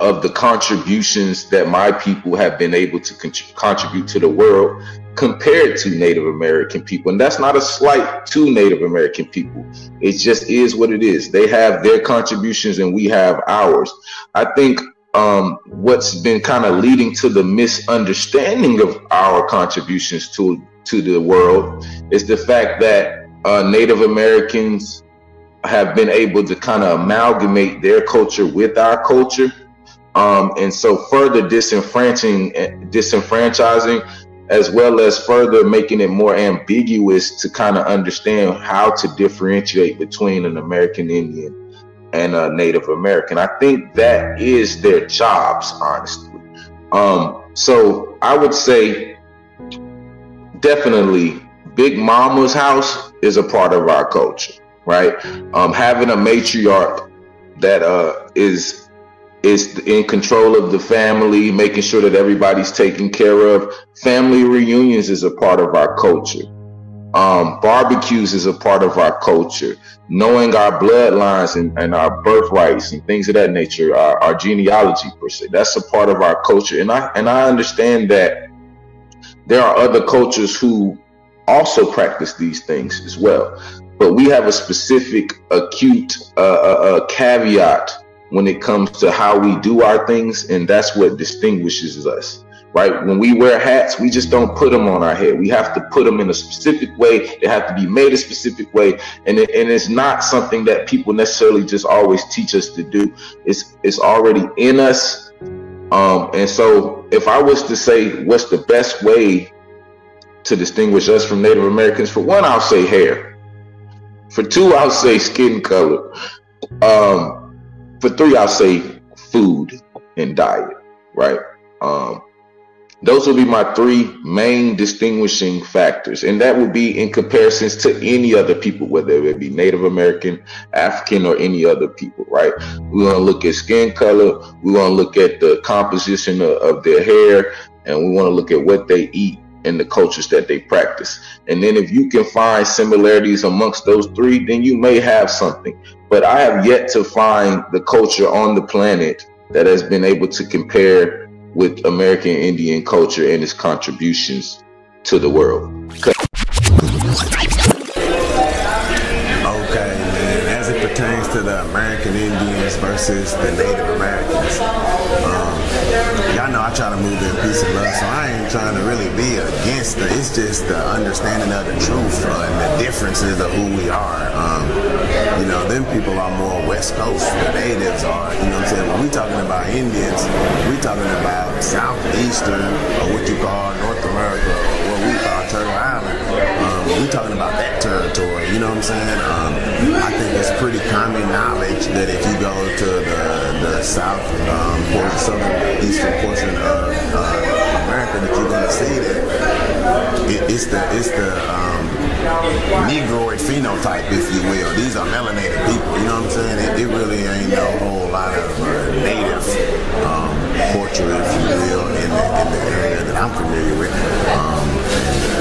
of the contributions that my people have been able to contribute to the world compared to Native American people. And that's not a slight to Native American people. It just is what it is. They have their contributions and we have ours. I think what's been kind of leading to the misunderstanding of our contributions to the world is the fact that Native Americans have been able to kind of amalgamate their culture with our culture. And so further disenfranchising, as well as further making it more ambiguous to kind of understand how to differentiate between an American Indian and a Native American. I think that is their jobs, honestly. So I would say definitely Big Mama's house is a part of our culture, right? Having a matriarch that is in control of the family, making sure that everybody's taken care of. Family reunions is a part of our culture. Barbecues is a part of our culture. Knowing our bloodlines and our birthrights and things of that nature, our genealogy per se, that's a part of our culture. And I understand that there are other cultures who also practice these things as well. But we have a specific acute caveat when it comes to how we do our things, and that's what distinguishes us, right? When we wear hats, we just don't put them on our head. We have to put them in a specific way. They have to be made a specific way, and it's not something that people necessarily just always teach us to do. It's already in us, and so if I was to say what's the best way to distinguish us from Native Americans, for one, I'll say hair. For two, I'll say skin color. For three, I'll say food and diet, right? Those would be my three main distinguishing factors. And that would be in comparisons to any other people, whether it be Native American, African, or any other people, right? We want to look at skin color. We want to look at the composition of their hair. And we want to look at what they eat and the cultures that they practice. And then if you can find similarities amongst those three, then you may have something. But I have yet to find the culture on the planet that has been able to compare with American Indian culture and its contributions to the world. Okay, man, as it pertains to the American Indians versus the Native Americans, y'all know I try to move in peace and love, so I ain't trying to really be against it. It's just the understanding of the truth and the differences of who we are. You know, them people are more West Coast. The natives are, you know what I'm saying? When we talking about Indians, we talking about Southeastern, or what you call North America, or what we call Turtle Island. We talking about that territory, you know what I'm saying? I think it's pretty common knowledge that if you go to the south portion, southern eastern portion of America, that you're gonna see that it's the Negroid phenotype, if you will. These are melanated people, you know what I'm saying? It really ain't no whole lot of native culture, if you will, in the area that I'm familiar with.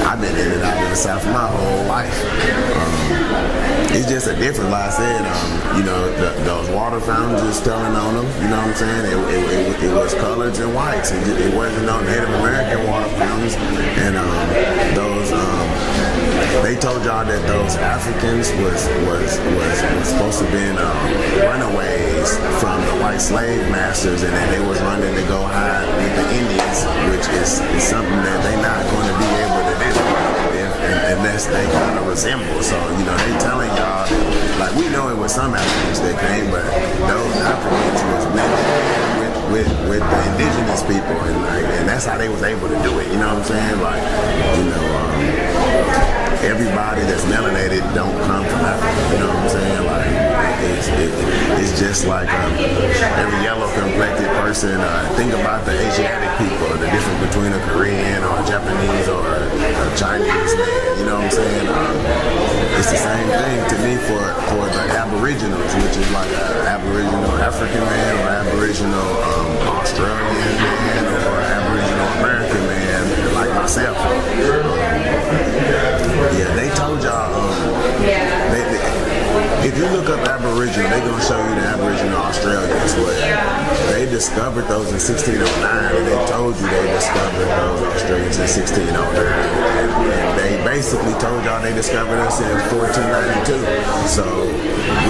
I've been in and out of the South my whole life. It's just a difference, like I said, you know, those water fountains just telling on them, you know what I'm saying? It was coloreds and whites. It wasn't no Native American water fountains. And those, they told y'all that those Africans was supposed to have been runaways from the white slave masters, and that they was running to go hide with the Indians, which is something that they not going to be able to do unless they kind of resemble. So, you know, they telling y'all, like, we know it was some Africans that came, but those Africans was with the indigenous people, and that's how they was able to do it, you know what I'm saying? Like, you know, everybody that's melanated don't come from Africa, you know what I'm saying? Like, It's just like every yellow complected person. Think about the Asiatic people, the difference between a Korean or a Japanese or a Chinese man. You know what I'm saying? It's the same thing to me for the Aboriginals, which is like an Aboriginal African man or Aboriginal Australian man or Aboriginal American man like myself. Yeah, they told y'all. If you look up Aboriginal, they're going to show you the Aboriginal Australians. But they discovered those in 1609, and they told you they discovered those Australians in 1609. And they basically told y'all they discovered us in 1492. So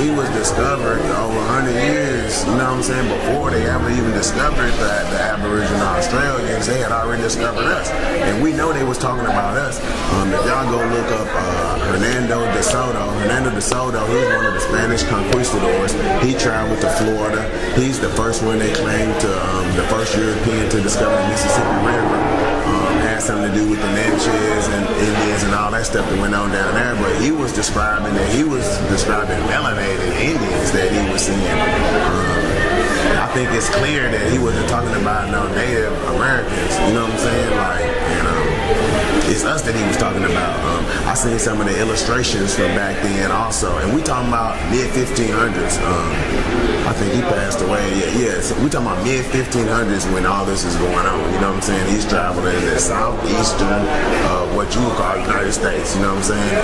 we was discovered over 100 years, you know what I'm saying, before they ever even discovered the Aboriginal Australians. They had already discovered us. And we know they was talking about us. If y'all go look up Hernando de Soto, he was one of the Spanish conquistadors. He traveled to Florida. He's the first one they claimed to, the first European to discover the Mississippi River. Had something to do with the Natchez and Indians and all that stuff that went on down there. But he was describing melanated Indians that he was seeing. I think it's clear that he wasn't talking about no Native Americans. You know what I'm saying? Like, it's us that he was talking about. I seen some of the illustrations from back then also, and we talking about mid-1500s. I think he passed away. Yeah. So we talking about mid-1500s when all this is going on. You know what I'm saying? He's traveling in the southeastern of what you would call United States. You know what I'm saying?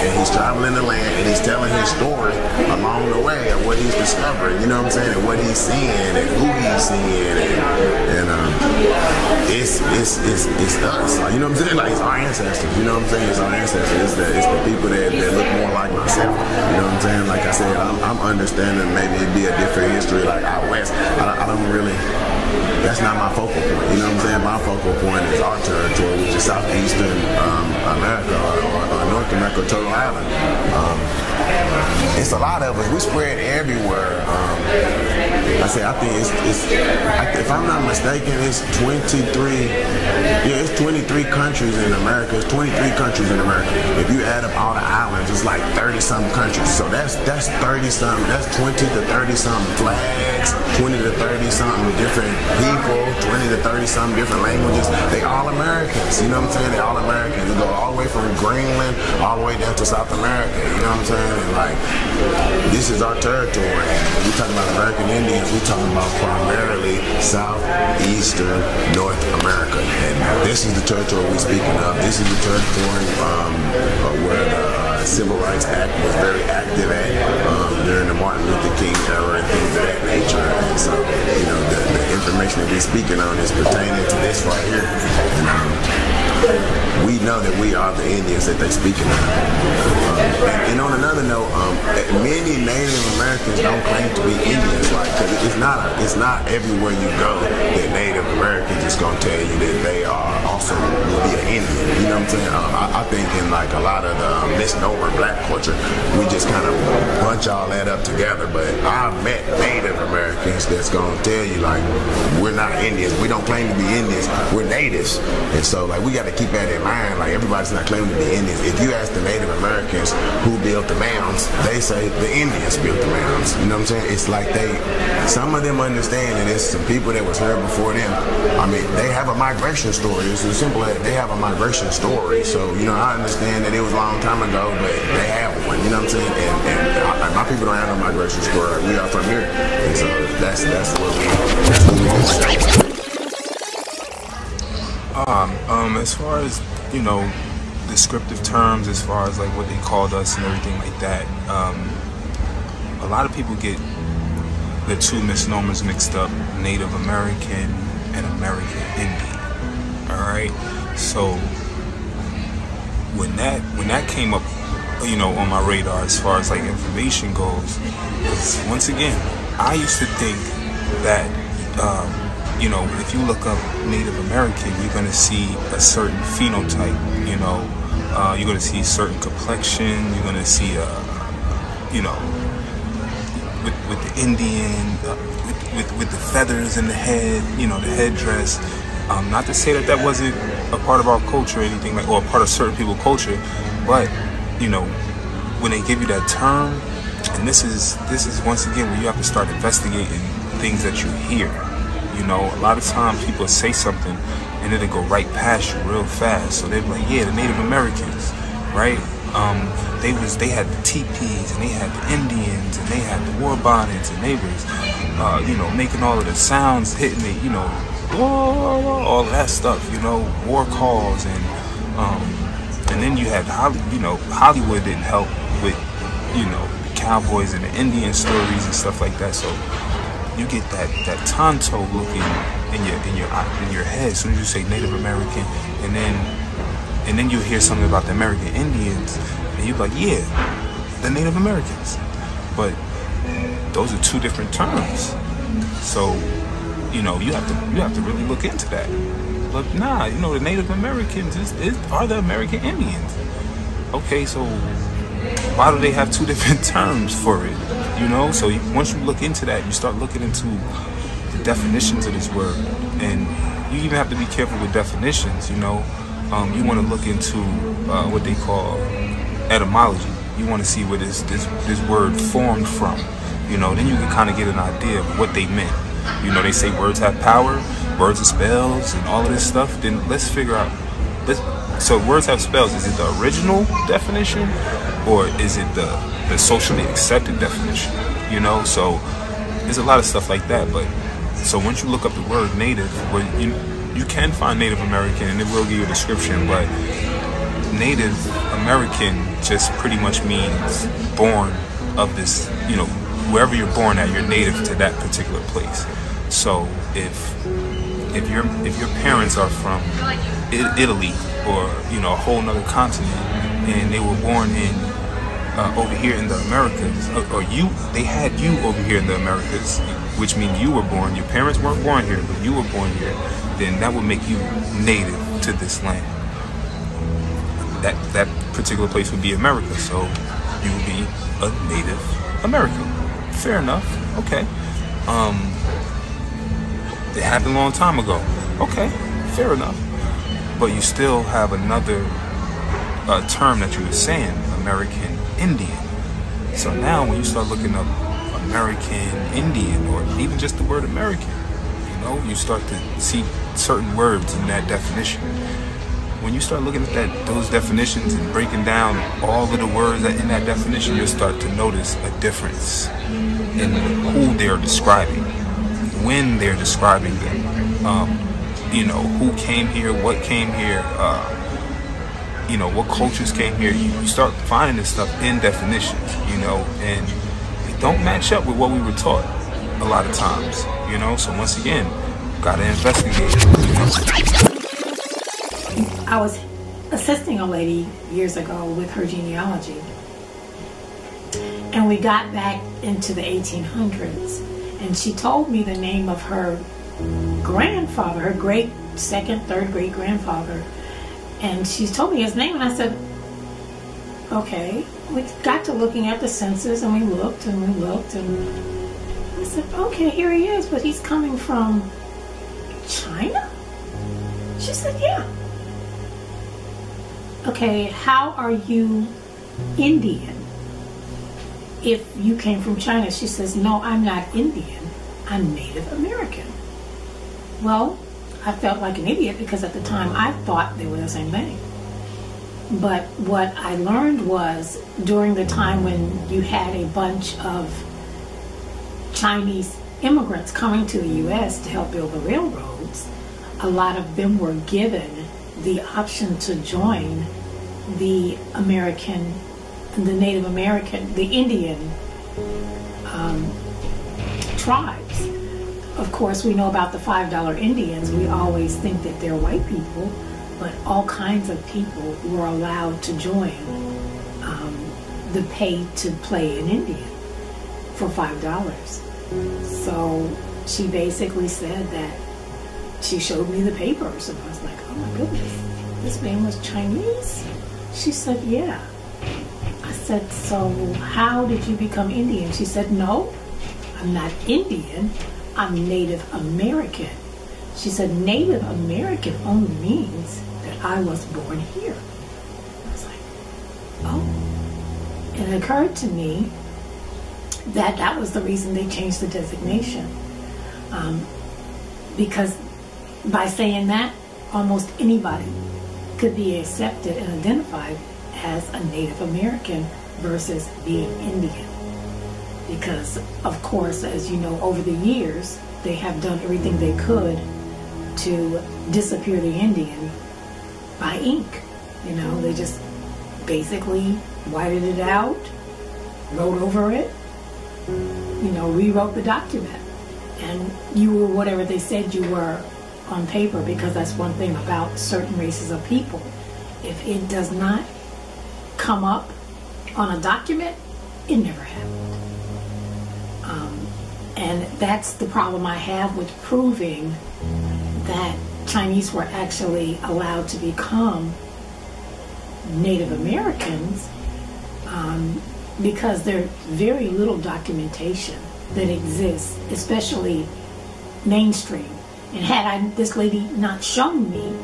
And he's traveling the land, and he's telling his story along the way of what he's discovering. You know what I'm saying? And what he's seeing and who he's seeing, and it's us. Like, you know what I'm saying? Like, it's our ancestors. You know what I'm saying? It's our ancestors. It's the people that look more like myself. You know what I'm saying? Like I said, I'm understanding maybe it'd be a different history like out west. I don't really. That's not my focal point. You know what I'm saying? My focal point is our territory, which is southeastern America or North America, Turtle Island. It's a lot of us. We spread everywhere. I think if I'm not mistaken, it's 23. Yeah, it's 23 countries in America. It's 23 countries in America. If you add up all the islands, it's like 30-something countries. So that's 30-something. That's 20 to 30-something flags, 20 to 30-something different people, 20 to 30-something different languages. They all Americans. You know what I'm saying? They all Americans. They go all the way from Greenland all the way down to South America. You know what I'm saying? And like, this is our territory. When we talking about American Indians, we talking about primarily southeastern North America. And this is the territory we're speaking of. This is the territory where the Civil Rights Act was very active at during the Martin Luther King era and things of that nature. And so, you know, the information that we're speaking on is pertaining to this right here. And we know that we are the Indians that they're speaking of. And on another note, many Native Americans don't claim to be Indians, like, because it's not everywhere you go that Native Americans is gonna tell you that they are also will be an Indian. You know what I'm saying? I think in like a lot of the misnomer black culture, we just kind of bunch all that up together. But I've met Native Americans that's gonna tell you like, we're not Indians. We don't claim to be Indians. We're natives. And so like, we got to keep that in mind. Like, everybody's not claiming to be Indians. If you ask the Native Americans who built the mounds, they say the Indians built the mounds. You know what I'm saying? It's like some of them understand that it's some people that was here before them. I mean, they have a migration story. It's as simple as they have a migration story. So, you know, I understand that it was a long time ago, but they have one. You know what I'm saying? And my people don't have no migration story. We are from here. And so that's what we want. As far as, you know, descriptive terms, as far as like what they called us and everything like that, a lot of people get the two misnomers mixed up: Native American and American Indian. All right, so when that came up, you know, on my radar as far as like information goes, once again, I used to think that you know, if you look up Native American, you're going to see a certain phenotype, you know, you're going to see a certain complexion, you're going to see, you know, with the Indian, with the feathers in the head, you know, the headdress. Not to say that wasn't a part of our culture or anything, like, or a part of certain people's culture, but, you know, when they give you that term, And this is once again where you have to start investigating things that you hear. You know, a lot of times people say something and it'll go right past you real fast. So they're like, yeah, the Native Americans, right? They had the teepees, and they had the Indians, and they had the war bonnets, and they was, you know, making all of the sounds, hitting the, you know, whoa, all that stuff, you know, war calls, and then you had Hollywood didn't help with, you know, the cowboys and the Indian stories and stuff like that. So you get that Tonto looking in your head as soon as you say Native American, and then you hear something about the American Indians, and you're like, yeah, the Native Americans. But those are two different terms. So, you know, you have to really look into that. But nah, you know, the Native Americans are the American Indians. Okay, so why do they have two different terms for it? You know, so once you look into that, you start looking into the definitions of this word, and you even have to be careful with definitions. You know, you want to look into what they call etymology. You want to see where this word formed from. You know, then you can kind of get an idea of what they meant. You know, they say words have power, words are spells, and all of this stuff. Then let's figure out. So words have spells. Is it the original definition, or is it the socially accepted definition? You know, so there's a lot of stuff like that. But so once you look up the word native, well, you can find Native American, and it will give you a description. But Native American just pretty much means born of this. You know, wherever you're born at, you're native to that particular place. So if your parents are from Italy, or you know, a whole nother continent, and they were born in over here in the Americas, or they had you over here in the Americas, which means you were born. Your parents weren't born here, but you were born here. Then that would make you native to this land. That particular place would be America, so you would be a Native American. Fair enough. Okay. It happened a long time ago. Okay, fair enough. But you still have another term that you were saying, American Indian. So now when you start looking up American Indian, or even just the word American, you know, you start to see certain words in that definition. When you start looking at those definitions and breaking down all of the words in that definition, you'll start to notice a difference in who they're describing, when they're describing them. You know, who came here, what came here, you know, what cultures came here. You start finding this stuff in definitions, you know, and it don't match up with what we were taught a lot of times, you know. So once again, gotta investigate, you know. I was assisting a lady years ago with her genealogy, and we got back into the 1800s, and she told me the name of her grandfather, her second, third great grandfather, and she told me his name, and I said, okay. We got to looking at the census, and we looked, and I said, okay, here he is, but he's coming from China? She said, yeah. Okay, how are you Indian if you came from China? She says, no, I'm not Indian, I'm Native American. Well, I felt like an idiot because at the time I thought they were the same thing. But what I learned was during the time when you had a bunch of Chinese immigrants coming to the U.S. to help build the railroads, a lot of them were given the option to join the Native American, the Indian tribes. Of course, we know about the $5 Indians. We always think that they're white people, but all kinds of people were allowed to join the pay to play an Indian for $5. So she basically said that she showed me the papers, and I was like, oh my goodness, this man was Chinese? She said, yeah. I said, so how did you become Indian? She said, no, I'm not Indian, I'm Native American. She said, Native American only means that I was born here. I was like, oh. And it occurred to me that was the reason they changed the designation. Because by saying that, almost anybody could be accepted and identified as a Native American versus being Indian. Because, of course, as you know, over the years, they have done everything they could to disappear the Indian by ink. You know, they just basically whited it out, wrote over it, you know, rewrote the document. And you were whatever they said you were on paper, because that's one thing about certain races of people. If it does not come up on a document, it never happened. And that's the problem I have with proving that Chinese were actually allowed to become Native Americans, because there's very little documentation that exists, especially mainstream. And had this lady not shown me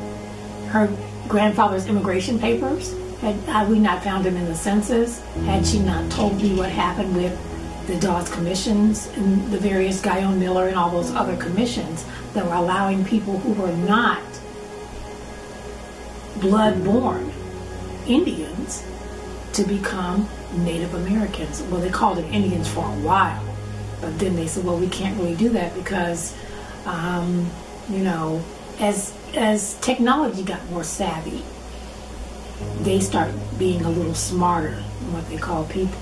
her grandfather's immigration papers, had we not found him in the census, had she not told me what happened with the Dawes commissions and the various Guyon Miller and all those other commissions that were allowing people who were not blood-born Indians to become Native Americans. Well, they called it Indians for a while, but then they said, well, we can't really do that because, you know, as technology got more savvy, they start being a little smarter in what they call people.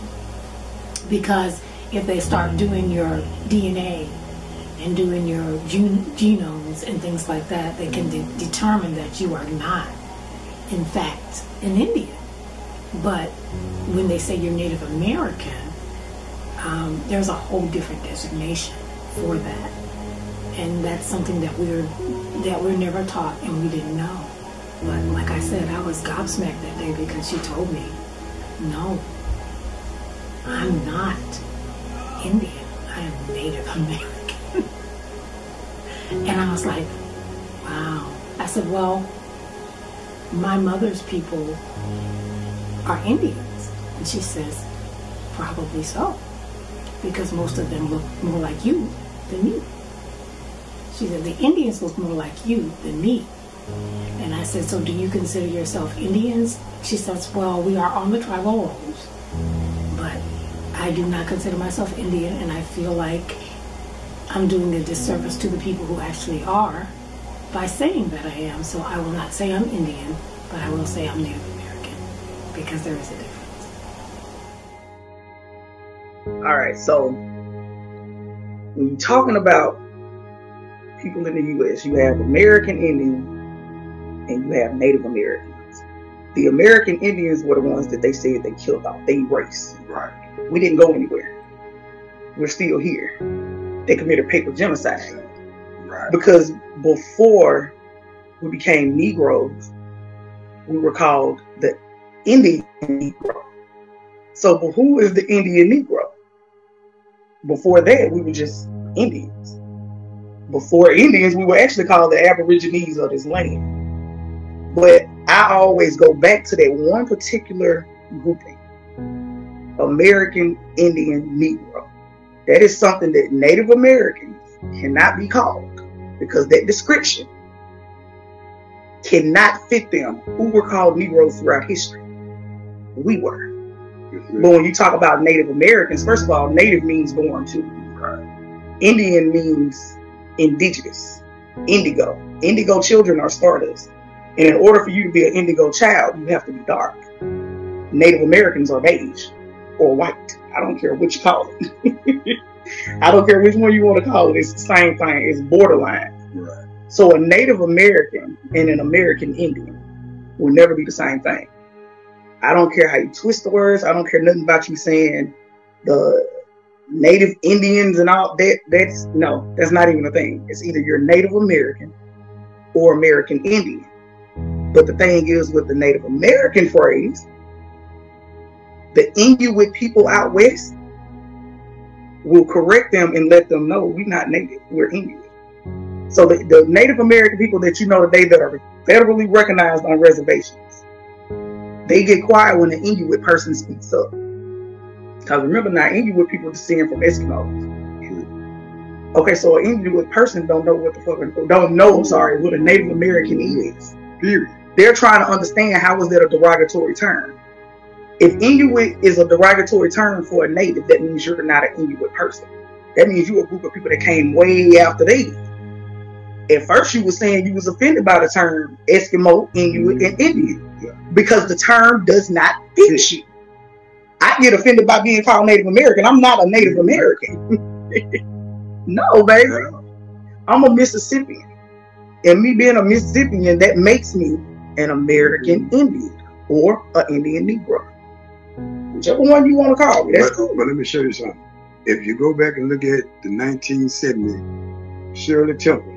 Because if they start doing your DNA and doing your genomes and things like that, they can determine that you are not, in fact, an Indian. But when they say you're Native American, there's a whole different designation for that. And that's something that we're never taught and we didn't know. But like I said, I was gobsmacked that day because she told me, no, I'm not Indian, I am Native American. And I was like, wow. I said, well, my mother's people are Indians. And she says, probably so, because most of them look more like you than me. She said, the Indians look more like you than me. And I said, so do you consider yourself Indians? She says, well, we are on the tribal rolls, but I do not consider myself Indian, and I feel like I'm doing a disservice to the people who actually are by saying that I am. So I will not say I'm Indian, but I will say I'm Native American, because there is a difference. All right, so when you're talking about people in the U.S., you have American Indian and you have Native Americans. The American Indians were the ones that they said they killed off. They erased. Right. We didn't go anywhere. We're still here. They committed paper genocide. Right. Because before we became Negroes, we were called the Indian Negro. So who is the Indian Negro? Before that, we were just Indians. Before Indians, we were actually called the Aborigines of this land. But I always go back to that one particular grouping, American Indian Negro. That is something that Native Americans cannot be called, because that description cannot fit them, who were called Negroes throughout history. We were. But when you talk about Native Americans, first of all, Native means born to. Indian means indigenous, indigo. Indigo children are stardust. And in order for you to be an indigo child, you have to be dark. Native Americans are beige or white. I don't care what you call it. I don't care which one you want to call it. It's the same thing. It's borderline. Right. So a Native American and an American Indian will never be the same thing. I don't care how you twist the words. I don't care nothing about you saying the Native Indians and all that. That's not even a thing. It's either you're Native American or American Indian. But the thing is, with the Native American phrase, the Inuit people out west will correct them and let them know we're not Native, we're Inuit. So the Native American people that you know today that are federally recognized on reservations, they get quiet when the Inuit person speaks up. Because remember now, Inuit people descend from Eskimos. Okay, so an Inuit person don't know what the fuck, what a Native American is. Period. They're trying to understand how is that a derogatory term. If Inuit is a derogatory term for a native, that means you're not an Inuit person. That means you're a group of people that came way after they did. At first you were saying you was offended by the term Eskimo, Inuit, and Indian. Because the term does not fit you. I get offended by being called Native American. I'm not a Native American. No, baby. I'm a Mississippian. And me being a Mississippian, that makes me an American Indian or an Indian Negro. Whichever one you want to call me, that's cool. But let me show you something. If you go back and look at the 1970 Shirley Temple,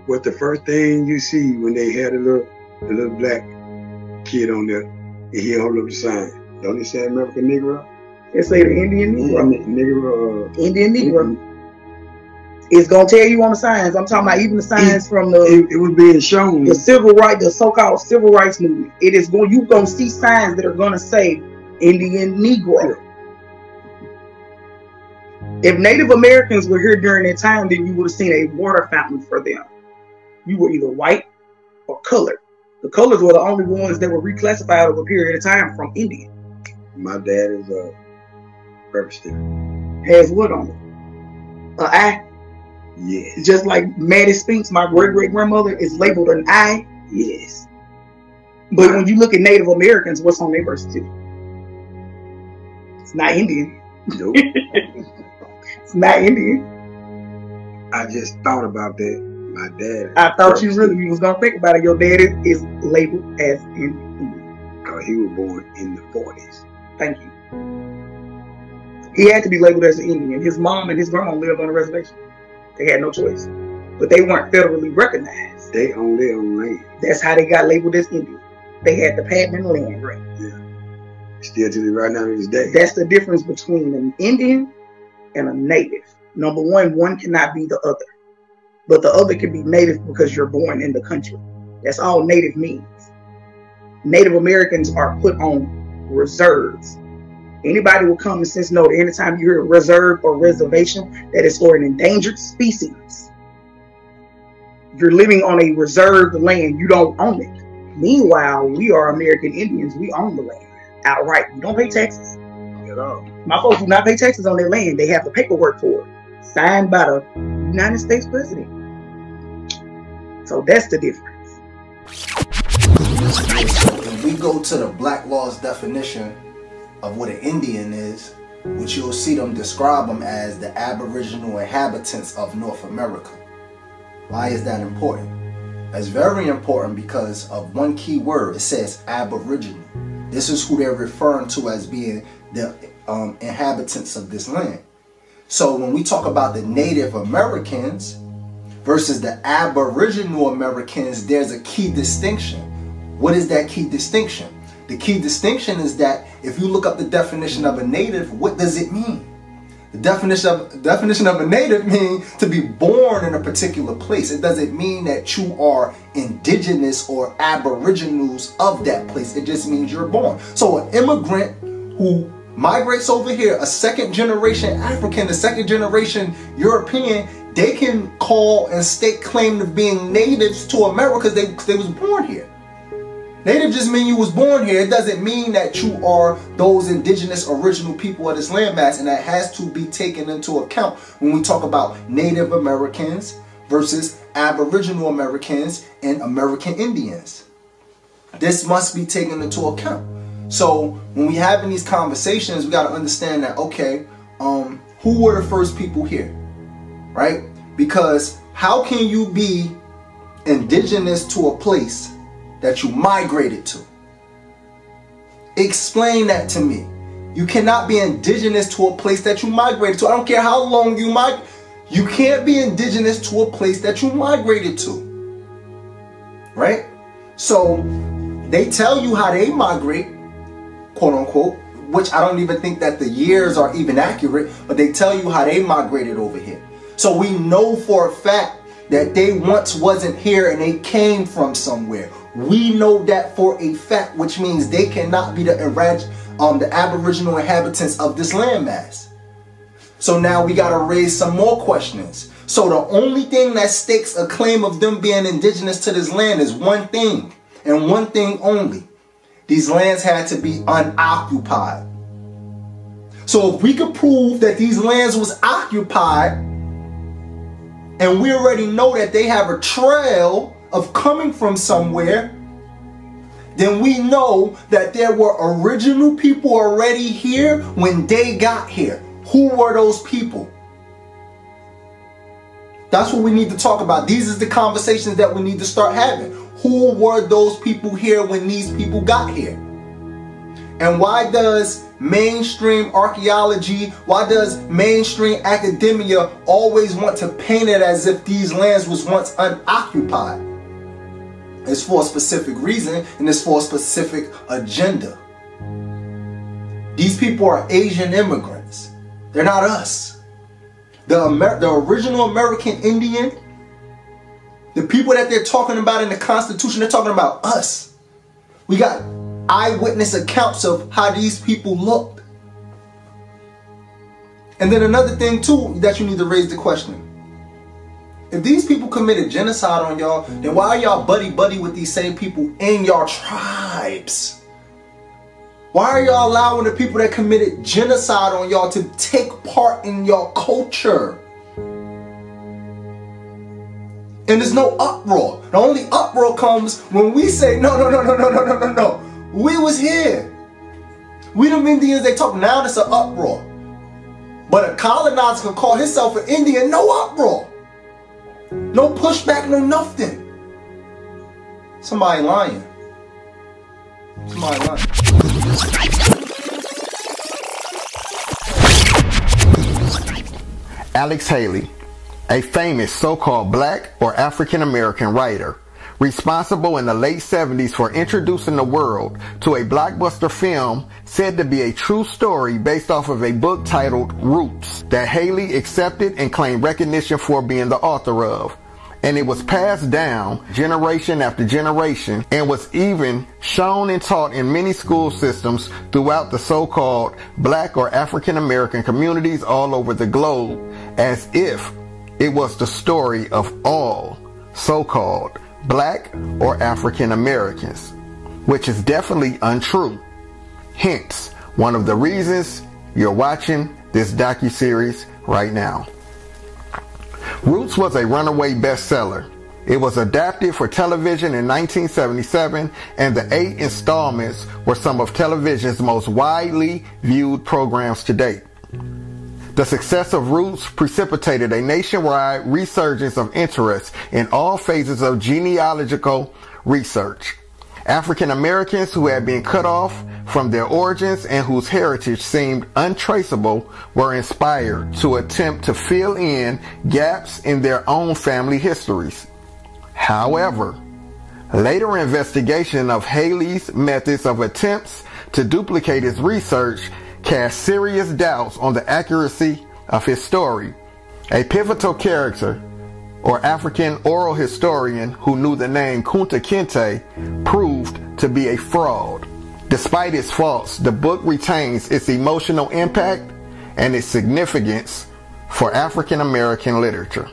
what's the first thing you see when they had a little black kid on there and he hold up the sign? Don't it say American Negro? It say the Indian Negro. Indian Negro. Mm-hmm. It's gonna tell you on the signs. I'm talking about even the signs from the. It was being shown. The the so-called civil rights movement. It is going. You gonna see signs that are gonna say Indian Negro. If Native Americans were here during that time, then you would have seen a water fountain for them. You were either white or colored. The colors were the only ones that were reclassified over a period of time from Indian. My dad is a representative. Has what on it? An eye. Yes. Just like Maddie Spinks, my great-great-grandmother, is labeled an I. Yes. But when you look at Native Americans, what's on their birth certificate? It's not Indian. Nope. It's not Indian. I just thought about that. My dad. I thought you was going to think about it. Your dad is labeled as Indian. Because he was born in the 40s. Thank you. He had to be labeled as an Indian. His mom and his grandma lived on a reservation. They had no choice. But they weren't federally recognized. They owned their own land. That's how they got labeled as Indian. They had the patent land right. Yeah. Still to right now to this day. That's the difference between an Indian and a native. Number one cannot be the other. But the other can be native because you're born in the country. That's all native means. Native Americans are put on reserves. Anybody will common sense know that anytime you hear reserve or reservation, that is for an endangered species. You're living on a reserved land. You don't own it. Meanwhile, we are American Indians. We own the land outright. We don't pay taxes at all. My folks do not pay taxes on their land. They have the paperwork for it, signed by the United States president. So that's the difference. If we go to the Black Law's definition of what an Indian is, which you'll see them describe them as the aboriginal inhabitants of North America. Why is that important? It's very important because of one key word. It says aboriginal. This is who they're referring to as being the inhabitants of this land. So when we talk about the Native Americans versus the Aboriginal Americans, there's a key distinction. What is that key distinction? The key distinction is that if you look up the definition of a native, what does it mean? The definition of a native means to be born in a particular place. It doesn't mean that you are indigenous or aboriginals of that place. It just means you're born. So an immigrant who migrates over here, a second generation African, a second generation European, they can call and stake claim to being natives to America because they was born here. Native just mean you was born here. It doesn't mean that you are those indigenous original people of this landmass, and that has to be taken into account when we talk about Native Americans versus Aboriginal Americans and American Indians. This must be taken into account. So when we having these conversations, we got to understand that, okay, who were the first people here, right? Because how can you be indigenous to a place that you migrated to? Explain that to me. You cannot be indigenous to a place that you migrated to. I don't care how long you migrate. You can't be indigenous to a place that you migrated to. Right? So they tell you how they migrate, quote unquote, which I don't even think that the years are even accurate, but they tell you how they migrated over here. So we know for a fact that they once wasn't here and they came from somewhere. We know that for a fact, which means they cannot be the the Aboriginal inhabitants of this landmass. So now we gotta raise some more questions. So the only thing that stakes a claim of them being indigenous to this land is one thing, and one thing only. These lands had to be unoccupied. So if we could prove that these lands was occupied, and we already know that they have a trail of coming from somewhere, then we know that there were original people already here when they got here. Who were those people? That's what we need to talk about. These are the conversations that we need to start having. Who were those people here when these people got here? And why does mainstream archaeology, why does mainstream academia always want to paint it as if these lands was once unoccupied? It's for a specific reason, and it's for a specific agenda. These people are Asian immigrants. They're not us. The original American Indian, the people that they're talking about in the Constitution, they're talking about us. We got eyewitness accounts of how these people looked. And then another thing too that you need to raise the question. If these people committed genocide on y'all, then why are y'all buddy-buddy with these same people in your tribes? Why are y'all allowing the people that committed genocide on y'all to take part in your culture? And there's no uproar. The only uproar comes when we say, no. We was here. We them Indians, they talk now, it's an uproar. But a colonizer can call himself an Indian, no uproar. No pushback, no nothing. Somebody lying. Somebody lying. Alex Haley, a famous so-called black or African American writer, responsible in the late 70s for introducing the world to a blockbuster film said to be a true story based off of a book titled Roots that Haley accepted and claimed recognition for being the author of. And it was passed down generation after generation and was even shown and taught in many school systems throughout the so-called black or African American communities all over the globe, as if it was the story of all so-called black or African Americans, which is definitely untrue. Hence, one of the reasons you're watching this docuseries right now. Roots was a runaway bestseller. It was adapted for television in 1977, and the 8 installments were some of television's most widely viewed programs to date. The success of Roots precipitated a nationwide resurgence of interest in all phases of genealogical research. African Americans who had been cut off from their origins and whose heritage seemed untraceable were inspired to attempt to fill in gaps in their own family histories. However, later investigation of Haley's methods of attempts to duplicate his research cast serious doubts on the accuracy of his story. A pivotal character, or African oral historian who knew the name Kunta Kinte, proved to be a fraud. Despite its faults, the book retains its emotional impact and its significance for African American literature.